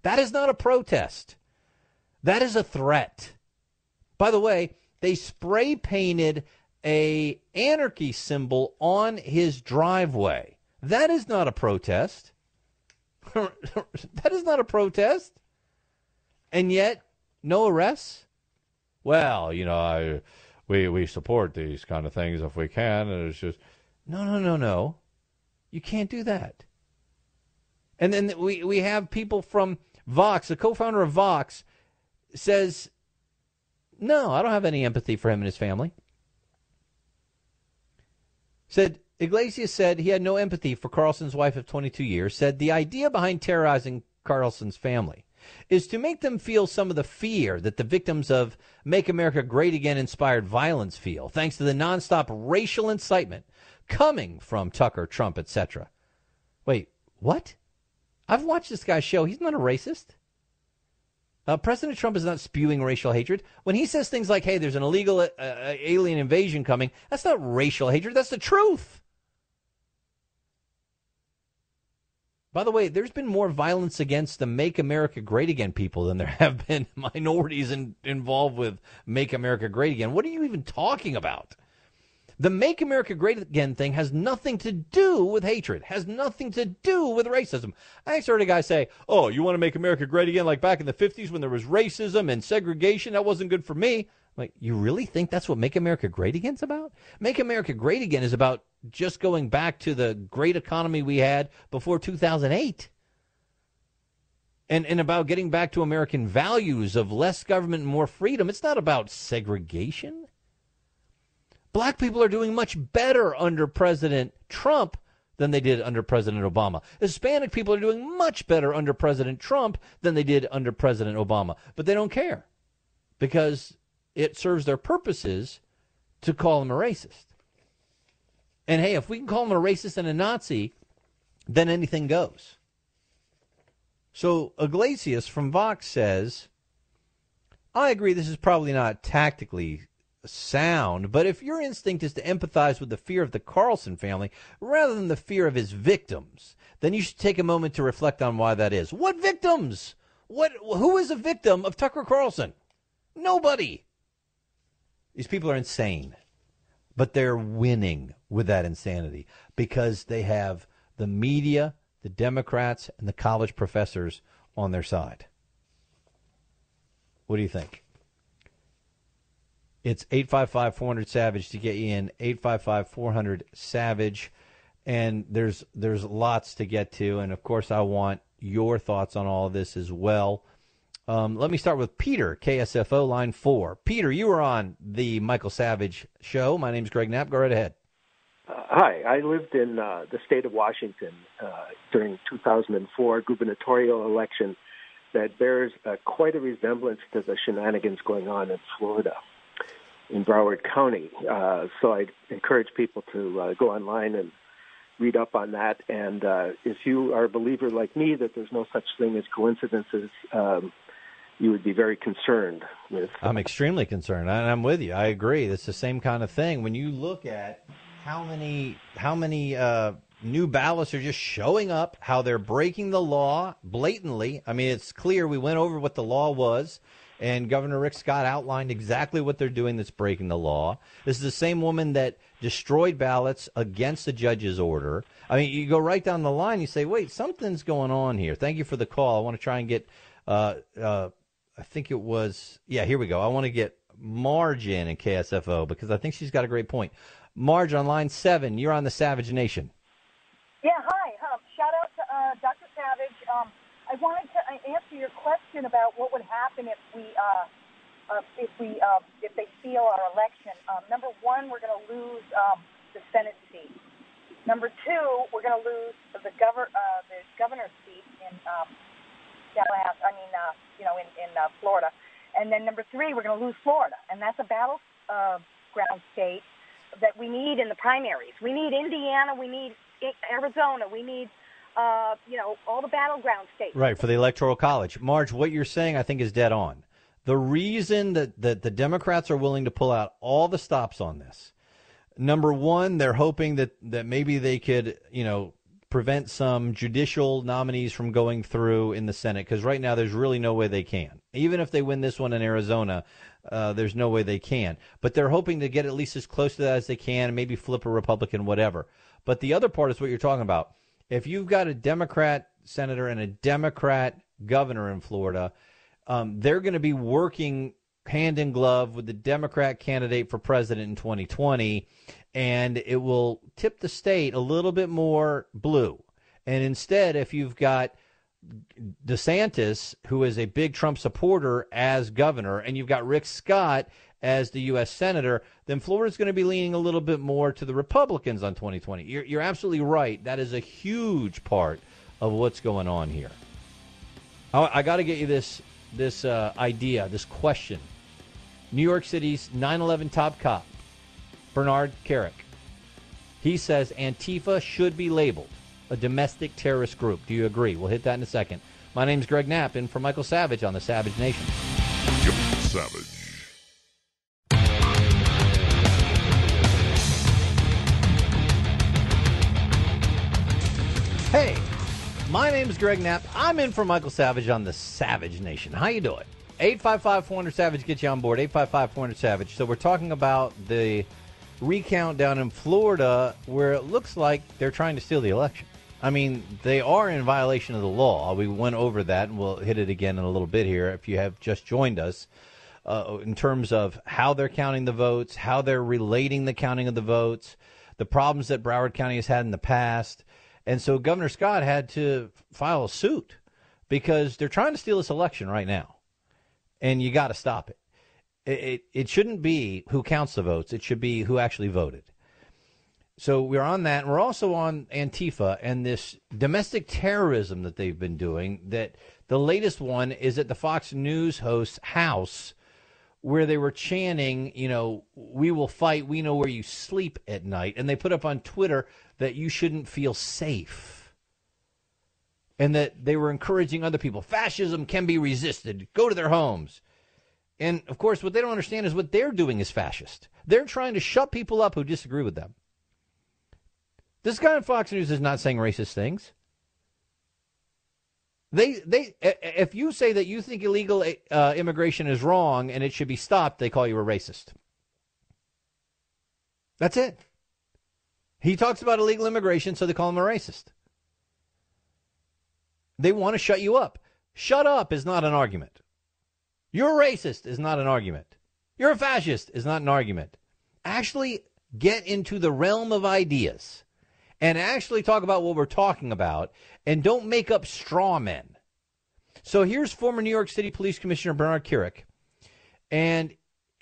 Speaker 2: That is not a protest. That is a threat. By the way, they spray painted a anarchy symbol on his driveway. That is not a protest. That is not a protest. And yet, no arrests? Well, you know, we support these kind of things if we can. And it's just, no. You can't do that. And then we have people from Vox, the co-founder of Vox, says, no, I don't have any empathy for him and his family. Iglesias said he had no empathy for Carlson's wife of 22 years, said the idea behind terrorizing Carlson's family is to make them feel some of the fear that the victims of Make America Great Again inspired violence feel, thanks to the nonstop racial incitement coming from Tucker, Trump, etc. Wait, what? I've watched this guy's show. He's not a racist. President Trump is not spewing racial hatred. When he says things like, hey, there's an illegal alien invasion coming, that's not racial hatred. That's the truth. By the way, there's been more violence against the Make America Great Again people than there have been minorities involved with Make America Great Again. What are you even talking about? The Make America Great Again thing has nothing to do with hatred, has nothing to do with racism. I actually heard a guy say, oh, you want to make America great again like back in the 50s when there was racism and segregation? That wasn't good for me. I'm like, you really think that's what Make America Great Again is about? Make America Great Again is about just going back to the great economy we had before 2008. And about getting back to American values of less government and more freedom. It's not about segregation. Black people are doing much better under President Trump than they did under President Obama. Hispanic people are doing much better under President Trump than they did under President Obama. But they don't care because it serves their purposes to call them a racist. And hey, if we can call them a racist and a Nazi, then anything goes. So Iglesias from Vox says, I agree this is probably not tactically sound, but if your instinct is to empathize with the fear of the Carlson family rather than the fear of his victims, then you should take a moment to reflect on why that is. What victims? Who is a victim of Tucker Carlson? Nobody. These people are insane, but they're winning with that insanity because they have the media, the Democrats, and the college professors on their side. What do you think? It's 855-400-SAVAGE to get you in, 855-400-SAVAGE. And there's lots to get to. And, of course, I want your thoughts on all of this as well. Let me start with Peter, KSFO, line 4. Peter, you were on the Michael Savage show. My name's Greg Knapp. Go right ahead.
Speaker 11: Hi. I lived in the state of Washington during 2004 gubernatorial election that bears quite a resemblance to the shenanigans going on in Florida, in Broward County. So I encourage people to go online and read up on that. And if you are a believer like me that there's no such thing as coincidences, you would be very concerned with.
Speaker 2: I'm extremely concerned, and I'm with you. I agree. It's the same kind of thing. When you look at how many new ballots are just showing up, how they're breaking the law blatantly. I mean, it's clear. We went over what the law was, and Governor Rick Scott outlined exactly what they're doing that's breaking the law. This is the same woman that destroyed ballots against the judge's order. I mean, you go right down the line, you say, wait, something's going on here. Thank you for the call. I want to try and get, I think it was, yeah, here we go. I want to get Marge in KSFO because I think she's got a great point. Marge on line 7, you're on the Savage Nation.
Speaker 12: Yeah, hi. Shout out to Dr. Savage. I wanted to answer your question about what would happen if they steal our election. Number one, we're going to lose the Senate seat. Number two, we're going to lose the governor's seat in Florida. And then number three, we're going to lose Florida, and that's a battleground state that we need in the primaries. We need Indiana. We need Arizona. We need, all the battleground states.
Speaker 2: Right, for the Electoral College. Marge, what you're saying I think is dead on. The reason that the Democrats are willing to pull out all the stops on this, number one, they're hoping that maybe they could, prevent some judicial nominees from going through in the Senate, because right now there's really no way they can. Even if they win this one in Arizona, there's no way they can. But they're hoping to get at least as close to that as they can, maybe flip a Republican, whatever. But the other part is what you're talking about. If you've got a Democrat senator and a Democrat governor in Florida, they're going to be working hand in glove with the Democrat candidate for president in 2020, and it will tip the state a little bit more blue. And instead, if you've got DeSantis, who is a big Trump supporter, as governor, and you've got Rick Scott as the U.S. senator, then Florida's going to be leaning a little bit more to the Republicans on 2020. You're absolutely right. That is a huge part of what's going on here. I got to get you this idea, this question. New York City's 9/11 top cop, Bernard Carrick. He says Antifa should be labeled a domestic terrorist group. Do you agree? We'll hit that in a second. My name's Greg Knapp, in for Michael Savage on the Savage Nation.
Speaker 1: Yep, Savage.
Speaker 2: Hey, my name's Greg Knapp. I'm in for Michael Savage on the Savage Nation. How you doing? 855-400-SAVAGE, get you on board. 855-400-SAVAGE. So we're talking about the recount down in Florida where it looks like they're trying to steal the election. I mean, they are in violation of the law. We went over that, and we'll hit it again in a little bit here if you have just joined us, in terms of how they're counting the votes, how they're relating the counting of the votes, the problems that Broward County has had in the past. And so Governor Scott had to file a suit because they're trying to steal this election right now. And you got to stop it. It shouldn't be who counts the votes. It should be who actually voted. So we're on that. And we're also on Antifa and this domestic terrorism that they've been doing. That the latest one is at the Fox News host's house where they were chanting, we will fight. We know where you sleep at night. And they put up on Twitter that you shouldn't feel safe. And that they were encouraging other people. Fascism can be resisted. Go to their homes. And, of course, what they don't understand is what they're doing is fascist. They're trying to shut people up who disagree with them. This guy on Fox News is not saying racist things. If you say that you think illegal immigration is wrong and it should be stopped, they call you a racist. That's it. He talks about illegal immigration, so they call him a racist. They want to shut you up. Shut up is not an argument. You're a racist is not an argument. You're a fascist is not an argument. Actually get into the realm of ideas and actually talk about what we're talking about, and don't make up straw men. So here's former New York City Police Commissioner Bernard Kerik, and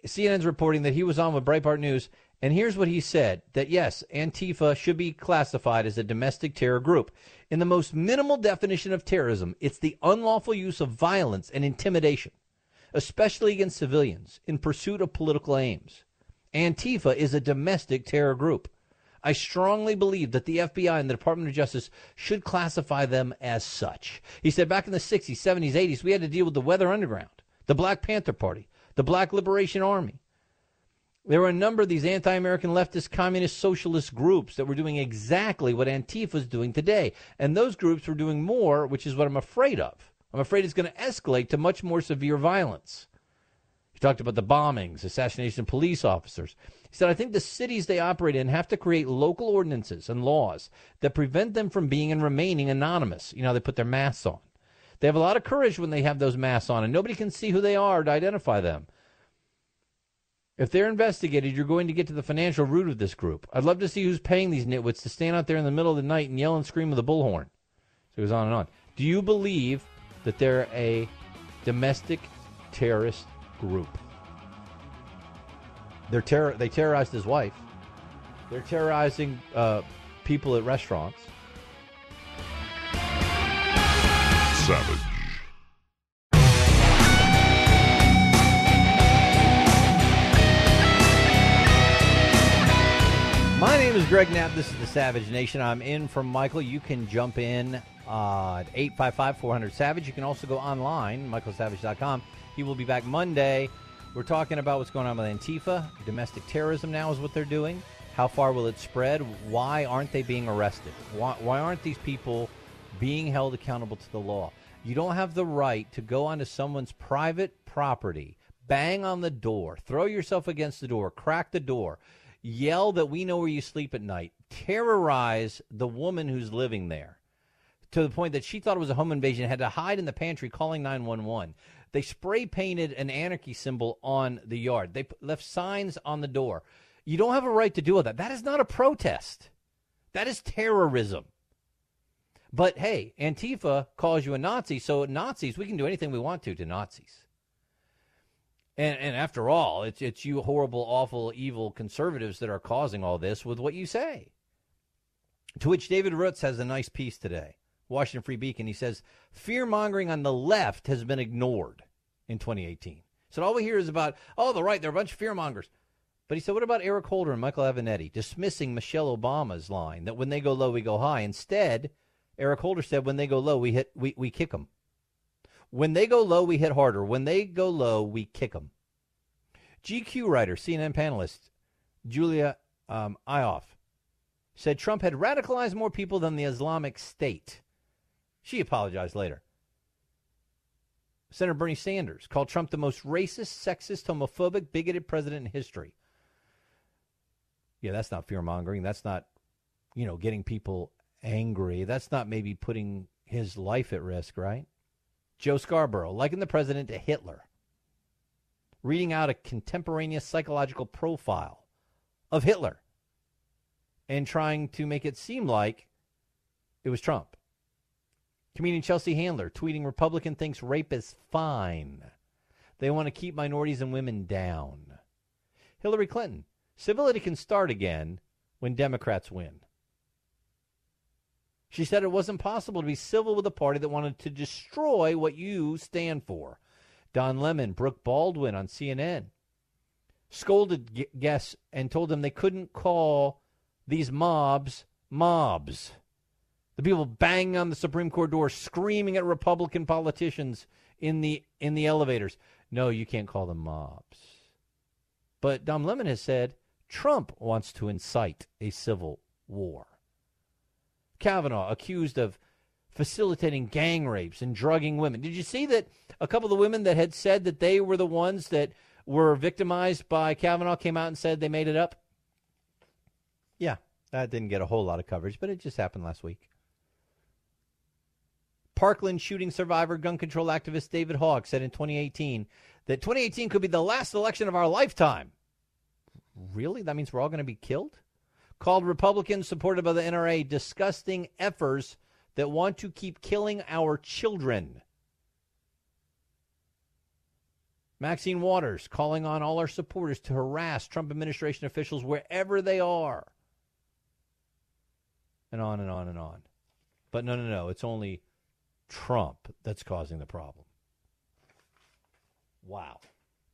Speaker 2: CNN's reporting that he was on with Breitbart News, and here's what he said, that yes, Antifa should be classified as a domestic terror group. In the most minimal definition of terrorism, it's the unlawful use of violence and intimidation, especially against civilians, in pursuit of political aims. Antifa is a domestic terror group. I strongly believe that the FBI and the Department of Justice should classify them as such. He said back in the 60s, 70s, 80s, we had to deal with the Weather Underground, the Black Panther Party, the Black Liberation Army. There were a number of these anti-American leftist communist socialist groups that were doing exactly what Antifa is doing today. And those groups were doing more, which is what I'm afraid of. I'm afraid it's going to escalate to much more severe violence. He talked about the bombings, assassination of police officers. He said, I think the cities they operate in have to create local ordinances and laws that prevent them from being and remaining anonymous. You know, they put their masks on. They have a lot of courage when they have those masks on, and nobody can see who they are to identify them. If they're investigated, you're going to get to the financial root of this group. I'd love to see who's paying these nitwits to stand out there in the middle of the night and yell and scream with a bullhorn. So it goes on and on. Do you believe that they're a domestic terrorist group? They terrorized his wife. They're terrorizing people at restaurants.
Speaker 1: Savage.
Speaker 2: My name is Greg Knapp. This is the Savage Nation. I'm in from Michael. You can jump in at 855-400-SAVAGE. You can also go online, michaelsavage.com. He will be back Monday. We're talking about what's going on with Antifa. Domestic terrorism now is what they're doing. How far will it spread? Why aren't they being arrested? Why aren't these people being held accountable to the law? You don't have the right to go onto someone's private property, bang on the door, throw yourself against the door, crack the door, yell that we know where you sleep at night, terrorize the woman who's living there to the point that she thought it was a home invasion, had to hide in the pantry calling 911. They spray painted an anarchy symbol on the yard. They left signs on the door. You don't have a right to do all that. That is not a protest. That is terrorism. But, hey, Antifa calls you a Nazi, so Nazis, we can do anything we want to Nazis. And after all, it's you horrible, awful, evil conservatives that are causing all this with what you say. To which David Roots has a nice piece today. Washington Free Beacon. He says, fear-mongering on the left has been ignored in 2018. So all we hear is about, oh, the right, they're a bunch of fear-mongers. But he said, what about Eric Holder and Michael Avenatti dismissing Michelle Obama's line that when they go low, we go high? Instead, Eric Holder said, when they go low, we kick them. When they go low, we hit harder. When they go low, we kick them. GQ writer, CNN panelist, Julia Ioff, said Trump had radicalized more people than the Islamic State. She apologized later. Senator Bernie Sanders called Trump the most racist, sexist, homophobic, bigoted president in history. Yeah, that's not fear-mongering. That's not, getting people angry. That's not maybe putting his life at risk, right? Joe Scarborough likened the president to Hitler, reading out a contemporaneous psychological profile of Hitler and trying to make it seem like it was Trump. Comedian Chelsea Handler tweeting, Republican thinks rape is fine. They want to keep minorities and women down. Hillary Clinton, civility can start again when Democrats win. She said it wasn't possible to be civil with a party that wanted to destroy what you stand for. Don Lemon, Brooke Baldwin on CNN scolded guests and told them they couldn't call these mobs. The people banging on the Supreme Court door, screaming at Republican politicians in the elevators. No, you can't call them mobs. But Don Lemon has said Trump wants to incite a civil war. Kavanaugh accused of facilitating gang rapes and drugging women. Did you see that a couple of the women that had said that they were the ones that were victimized by Kavanaugh came out and said they made it up? Yeah, that didn't get a whole lot of coverage, but it just happened last week. Parkland shooting survivor, gun control activist David Hogg said in 2018 that 2018 could be the last election of our lifetime. Really? That means we're all going to be killed? Called Republicans supported by the NRA disgusting effers that want to keep killing our children. Maxine Waters calling on all our supporters to harass Trump administration officials wherever they are. And on and on and on. But no. It's only Trump that's causing the problem. Wow.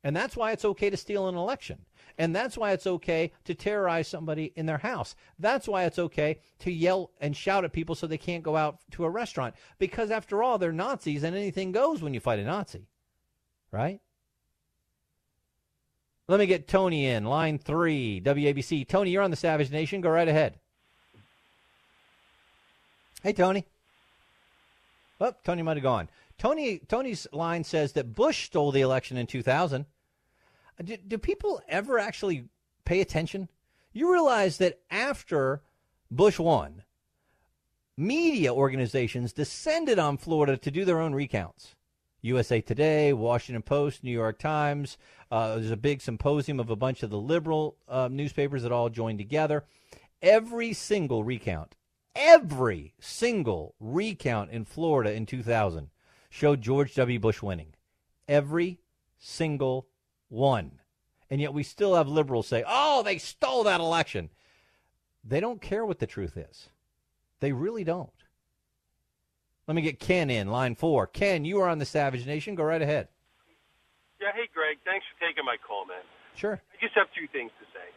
Speaker 2: And that's why it's okay to steal an election. And that's why it's okay to terrorize somebody in their house. That's why it's okay to yell and shout at people so they can't go out to a restaurant. Because after all, they're Nazis and anything goes when you fight a Nazi. Right? Let me get Tony in. Line 3, WABC. Tony, you're on the Savage Nation. Go right ahead. Hey, Tony. Oh, Tony might have gone. Tony's line says that Bush stole the election in 2000. Do people ever actually pay attention? You realize that after Bush won, media organizations descended on Florida to do their own recounts. USA Today, Washington Post, New York Times. There's a big symposium of a bunch of the liberal newspapers that all joined together. Every single recount in Florida in 2000 showed George W. Bush winning. Every single one. And yet we still have liberals say, oh, they stole that election. They don't care what the truth is. They really don't. Let me get Ken in, line 4. Ken, you are on the Savage Nation. Go right ahead.
Speaker 13: Yeah, hey, Greg. Thanks for taking my call, man.
Speaker 2: Sure.
Speaker 13: I just have two things to say,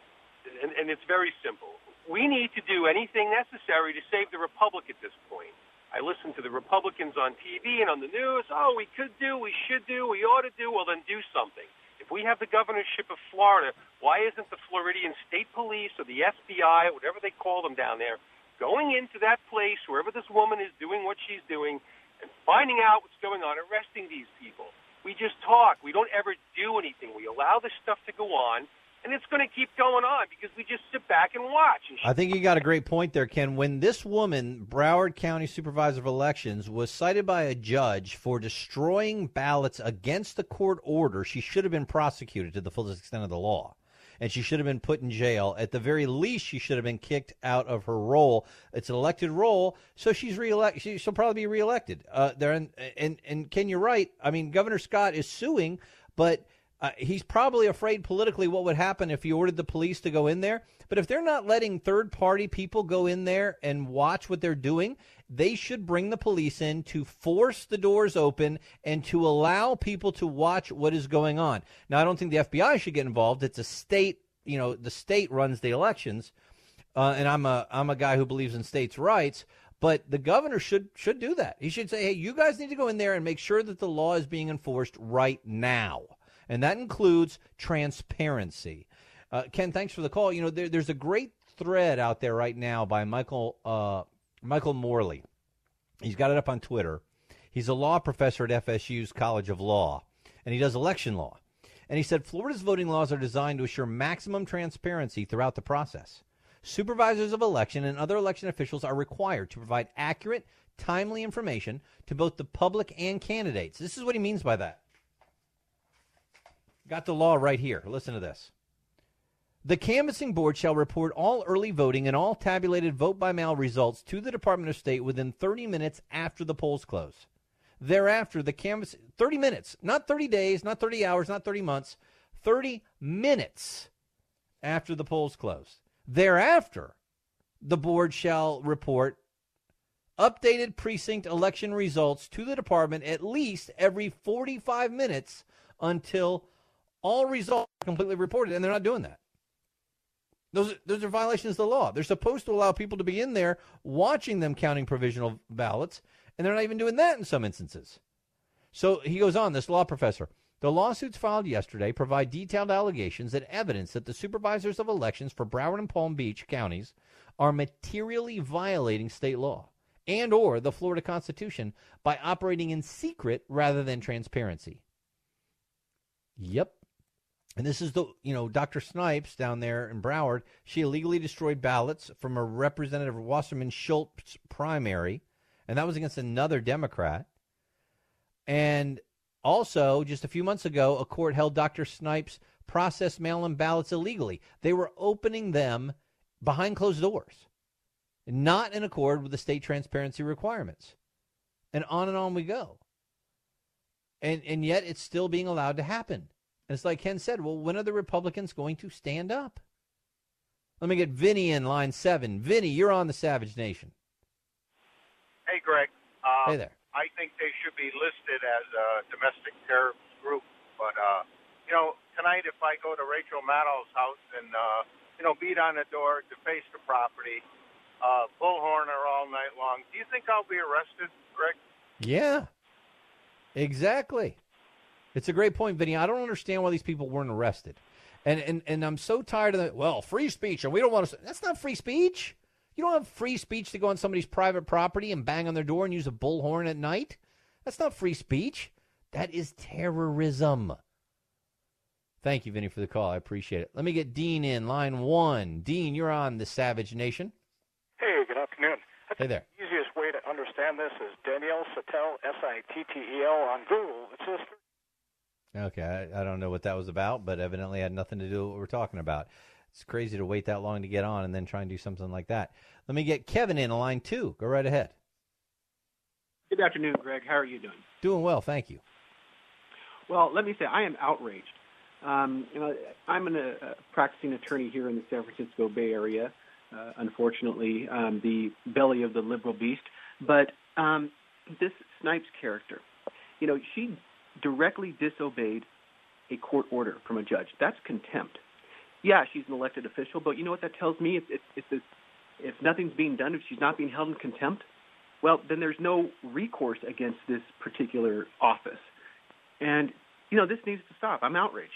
Speaker 13: and it's very simple. We need to do anything necessary to save the Republic at this point. I listen to the Republicans on TV and on the news. Oh, we could do, we should do, we ought to do. Well, then do something. If we have the governorship of Florida, why isn't the Floridian State Police or the FBI, whatever they call them down there, going into that place, wherever this woman is doing what she's doing, and finding out what's going on, arresting these people? We just talk. We don't ever do anything. We allow this stuff to go on, and it's going to keep going on because we just sit back and watch.
Speaker 2: I think you got a great point there, Ken. When this woman, Broward County Supervisor of Elections, was cited by a judge for destroying ballots against the court order, she should have been prosecuted to the fullest extent of the law. And she should have been put in jail. At the very least, she should have been kicked out of her role. It's an elected role, so she's reelected. She'll probably be reelected. And Ken, you're right. I mean, Governor Scott is suing, but he's probably afraid politically what would happen if he ordered the police to go in there. But if they're not letting third-party people go in there and watch what they're doing, they should bring the police in to force the doors open and to allow people to watch what is going on. Now, I don't think the FBI should get involved. It's a state, the state runs the elections, and I'm a guy who believes in states' rights. But the governor should do that. He should say, hey, you guys need to go in there and make sure that the law is being enforced right now. And that includes transparency. Ken, thanks for the call. There's a great thread out there right now by Michael Morley. He's got it up on Twitter. He's a law professor at FSU's College of Law, and he does election law. And he said Florida's voting laws are designed to assure maximum transparency throughout the process. Supervisors of election and other election officials are required to provide accurate, timely information to both the public and candidates. This is what he means by that. Got the law right here. Listen to this. The canvassing board shall report all early voting and all tabulated vote-by-mail results to the Department of State within 30 minutes after the polls close. Thereafter, the canvass 30 minutes, not 30 days, not 30 hours, not 30 months, 30 minutes after the polls close. Thereafter, the board shall report updated precinct election results to the department at least every 45 minutes until all results are completely reported, and they're not doing that. Those are violations of the law. They're supposed to allow people to be in there watching them counting provisional ballots, and they're not even doing that in some instances. So he goes on, this law professor. The lawsuits filed yesterday provide detailed allegations and evidence that the supervisors of elections for Broward and Palm Beach counties are materially violating state law and or the Florida Constitution by operating in secret rather than transparency. Yep. And this is Dr. Snipes down there in Broward. She illegally destroyed ballots from a Representative Wasserman Schultz primary, and that was against another Democrat. And also, just a few months ago, a court held Dr. Snipes processed mail-in ballots illegally. They were opening them behind closed doors, not in accord with the state transparency requirements. And on we go. And yet it's still being allowed to happen. And it's like Ken said, well, when are the Republicans going to stand up? Let me get Vinny in line 7. Vinny, you're on the Savage Nation.
Speaker 14: Hey, Greg.
Speaker 2: Hey there.
Speaker 14: I think they should be listed as a domestic terrorist group. But, tonight if I go to Rachel Maddow's house and, beat on the door, deface the property, bullhorn her all night long, do you think I'll be arrested, Greg?
Speaker 2: Yeah, exactly. It's a great point, Vinny. I don't understand why these people weren't arrested. And I'm so tired of that, free speech, and we don't want to. That's not free speech. You don't have free speech to go on somebody's private property and bang on their door and use a bullhorn at night. That's not free speech. That is terrorism. Thank you, Vinny, for the call. I appreciate it. Let me get Dean in, line 1. Dean, you're on the Savage Nation.
Speaker 15: Hey, good afternoon. I
Speaker 2: Hey
Speaker 15: think
Speaker 2: there.
Speaker 15: the easiest way to understand this is Danielle Sattel, Sittel, on Google. It's just
Speaker 2: Okay, I don't know what that was about, but evidently had nothing to do with what we're talking about. It's crazy to wait that long to get on and then try and do something like that. Let me get Kevin in, line 2. Go right ahead.
Speaker 16: Good afternoon, Greg. How are you doing?
Speaker 2: Doing well, thank you.
Speaker 16: Well, let me say I am outraged. I'm a practicing attorney here in the San Francisco Bay Area. Unfortunately, the belly of the liberal beast. But this Snipes character, she directly disobeyed a court order from a judge. That's contempt. Yeah, she's an elected official, but you know what that tells me? If nothing's being done, if she's not being held in contempt, well, then there's no recourse against this particular office. And, this needs to stop. I'm outraged.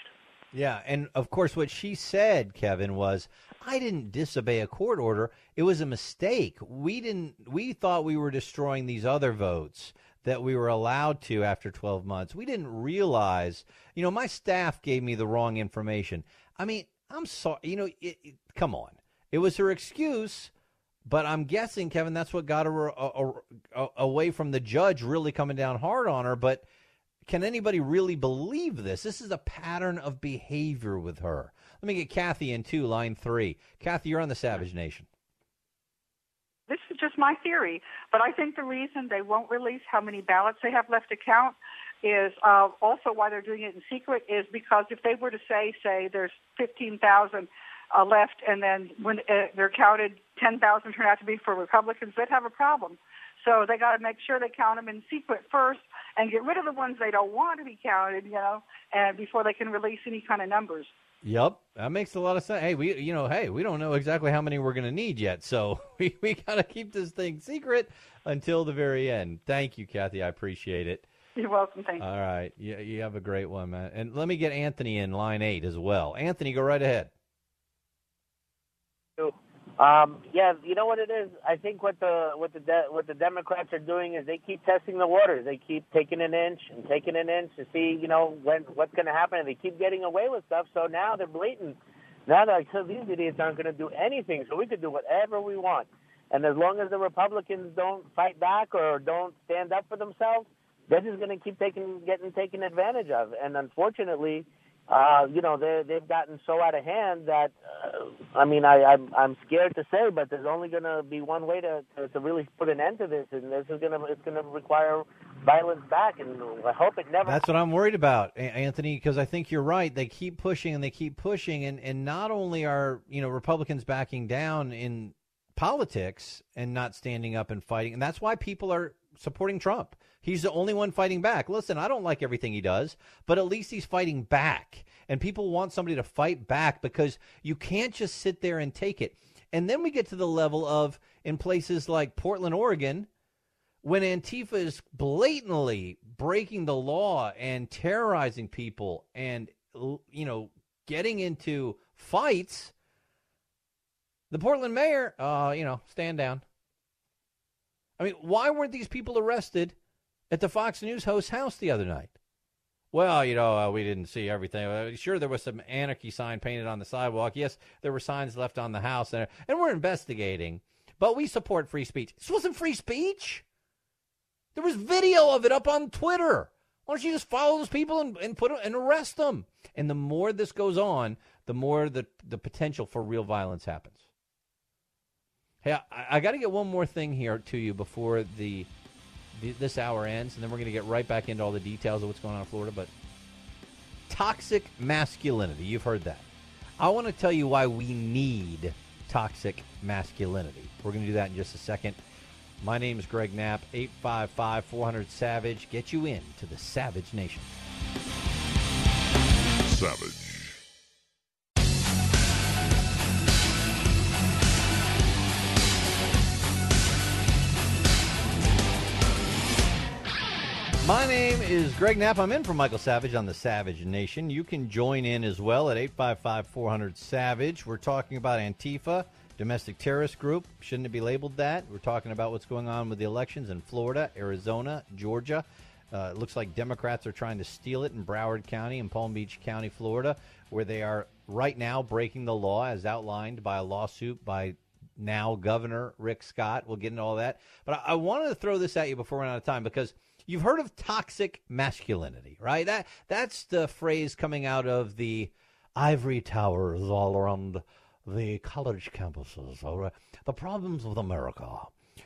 Speaker 2: Yeah, and of course what she said, Kevin, was, I didn't disobey a court order. It was a mistake. We thought we were destroying these other votes that we were allowed to after 12 months. We didn't realize, my staff gave me the wrong information. I mean, I'm sorry, come on. It was her excuse, but I'm guessing, Kevin, that's what got her away from the judge really coming down hard on her. But can anybody really believe this? This is a pattern of behavior with her. Let me get Kathy in, too, line 3. Kathy, you're on the Savage Nation.
Speaker 17: This is just my theory, but I think the reason they won't release how many ballots they have left to count is also why they're doing it in secret is because if they were to say there's 15,000 left and then when they're counted, 10,000 turn out to be for Republicans, they'd have a problem. So they got to make sure they count them in secret first and get rid of the ones they don't want to be counted, and before they can release any kind of numbers.
Speaker 2: Yep, that makes a lot of sense. Hey, we don't know exactly how many we're going to need yet, so we got to keep this thing secret until the very end. Thank you, Kathy. I appreciate it.
Speaker 17: You're welcome. Thank you.
Speaker 2: All right. You have a great one, man. And let me get Anthony in line 8 as well. Anthony, go right ahead.
Speaker 18: Yeah, you know what it is? I think what the Democrats are doing is they keep testing the waters. They keep taking an inch and taking an inch to see, what's going to happen. And they keep getting away with stuff. So now they're blatant. Now they're like, so these idiots aren't going to do anything. So we could do whatever we want. And as long as the Republicans don't fight back or don't stand up for themselves, they're just going to keep getting taken advantage of. And unfortunately, they've gotten so out of hand that, I'm scared to say, but there's only going to be one way to really put an end to this, and it's going to require violence back, and I hope it never.
Speaker 2: That's what I'm worried about, Anthony, because I think you're right. They keep pushing, and not only are Republicans backing down in politics and not standing up and fighting, and that's why people are supporting Trump. He's the only one fighting back. Listen, I don't like everything he does, but at least he's fighting back. And people want somebody to fight back because you can't just sit there and take it. And then we get to the level of, in places like Portland, Oregon, when Antifa is blatantly breaking the law and terrorizing people and, getting into fights, the Portland mayor, stand down. I mean, why weren't these people arrested at the Fox News host's house the other night? Well, we didn't see everything. Sure, there was some anarchy sign painted on the sidewalk. Yes, there were signs left on the house, and we're investigating. But we support free speech. This wasn't free speech. There was video of it up on Twitter. Why don't you just follow those people and put them and arrest them? And the more this goes on, the more the potential for real violence happens. Hey, I got to get one more thing here to you before this hour ends, and then we're going to get right back into all the details of what's going on in Florida. But toxic masculinity, you've heard that. I want to tell you why we need toxic masculinity. We're going to do that in just a second. My name is Greg Knapp, 855-400-SAVAGE. Get you into the Savage Nation.
Speaker 1: Savage.
Speaker 2: My name is Greg Knapp. I'm in for Michael Savage on the Savage Nation. You can join in as well at 855-400-SAVAGE. We're talking about Antifa, domestic terrorist group. Shouldn't it be labeled that? We're talking about what's going on with the elections in Florida, Arizona, Georgia. It looks like Democrats are trying to steal it in Broward County and Palm Beach County, Florida, where they are right now breaking the law as outlined by a lawsuit by now Governor Rick Scott. We'll get into all that. But I wanted to throw this at you before we run out of time because you've heard of toxic masculinity, right? That's the phrase coming out of the ivory towers all around the college campuses. Or the problems with America.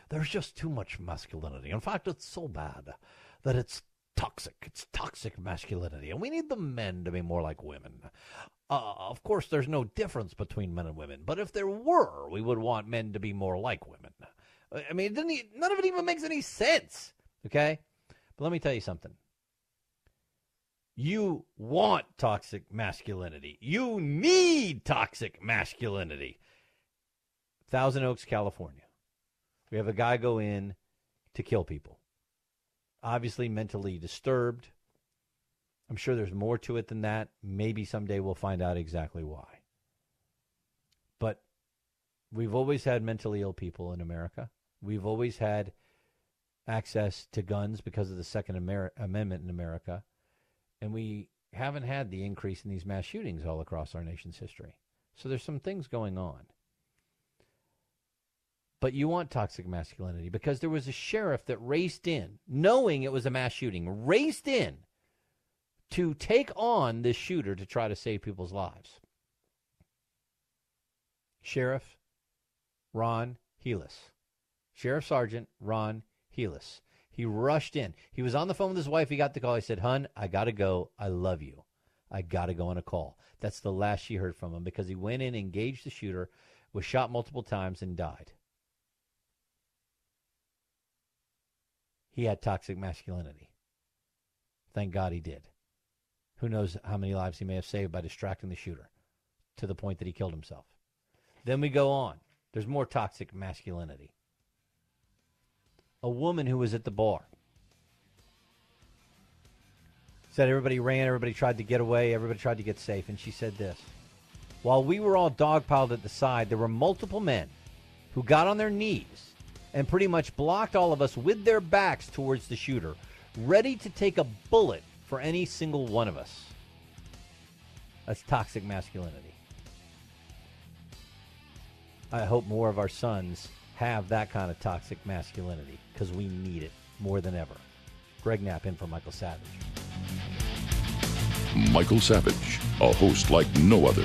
Speaker 2: There's just too much masculinity. In fact, it's so bad that it's toxic. It's toxic masculinity. And we need the men to be more like women. Of course, there's no difference between men and women. But if there were, we would want men to be more like women. I mean, none of it even makes any sense. Okay? But let me tell you something. You want toxic masculinity. You need toxic masculinity. Thousand Oaks, California. We have a guy go in to kill people. Obviously mentally disturbed. I'm sure there's more to it than that. Maybe someday we'll find out exactly why. But we've always had mentally ill people in America. We've always had access to guns because of the Second Amendment in America. And we haven't had the increase in these mass shootings all across our nation's history. So there's some things going on. But you want toxic masculinity because there was a sheriff that raced in, knowing it was a mass shooting, raced in to take on this shooter to try to save people's lives. Sheriff Ron Helis. Sheriff Sergeant Ron Helis. He rushed in. He was on the phone with his wife. He got the call. He said, "Hun, I got to go. I love you. I got to go on a call." That's the last she heard from him because he went in, engaged the shooter, was shot multiple times, and died. He had toxic masculinity. Thank God he did. Who knows how many lives he may have saved by distracting the shooter to the point that he killed himself. Then we go on. There's more toxic masculinity. A woman who was at the bar said everybody ran, everybody tried to get away, everybody tried to get safe, and she said this: while we were all dogpiled at the side, there were multiple men who got on their knees and pretty much blocked all of us with their backs towards the shooter, ready to take a bullet for any single one of us. That's toxic masculinity. I hope more of our sons have that kind of toxic masculinity because we need it more than ever. Greg Knapp in for Michael Savage.
Speaker 1: Michael Savage, a host like no other.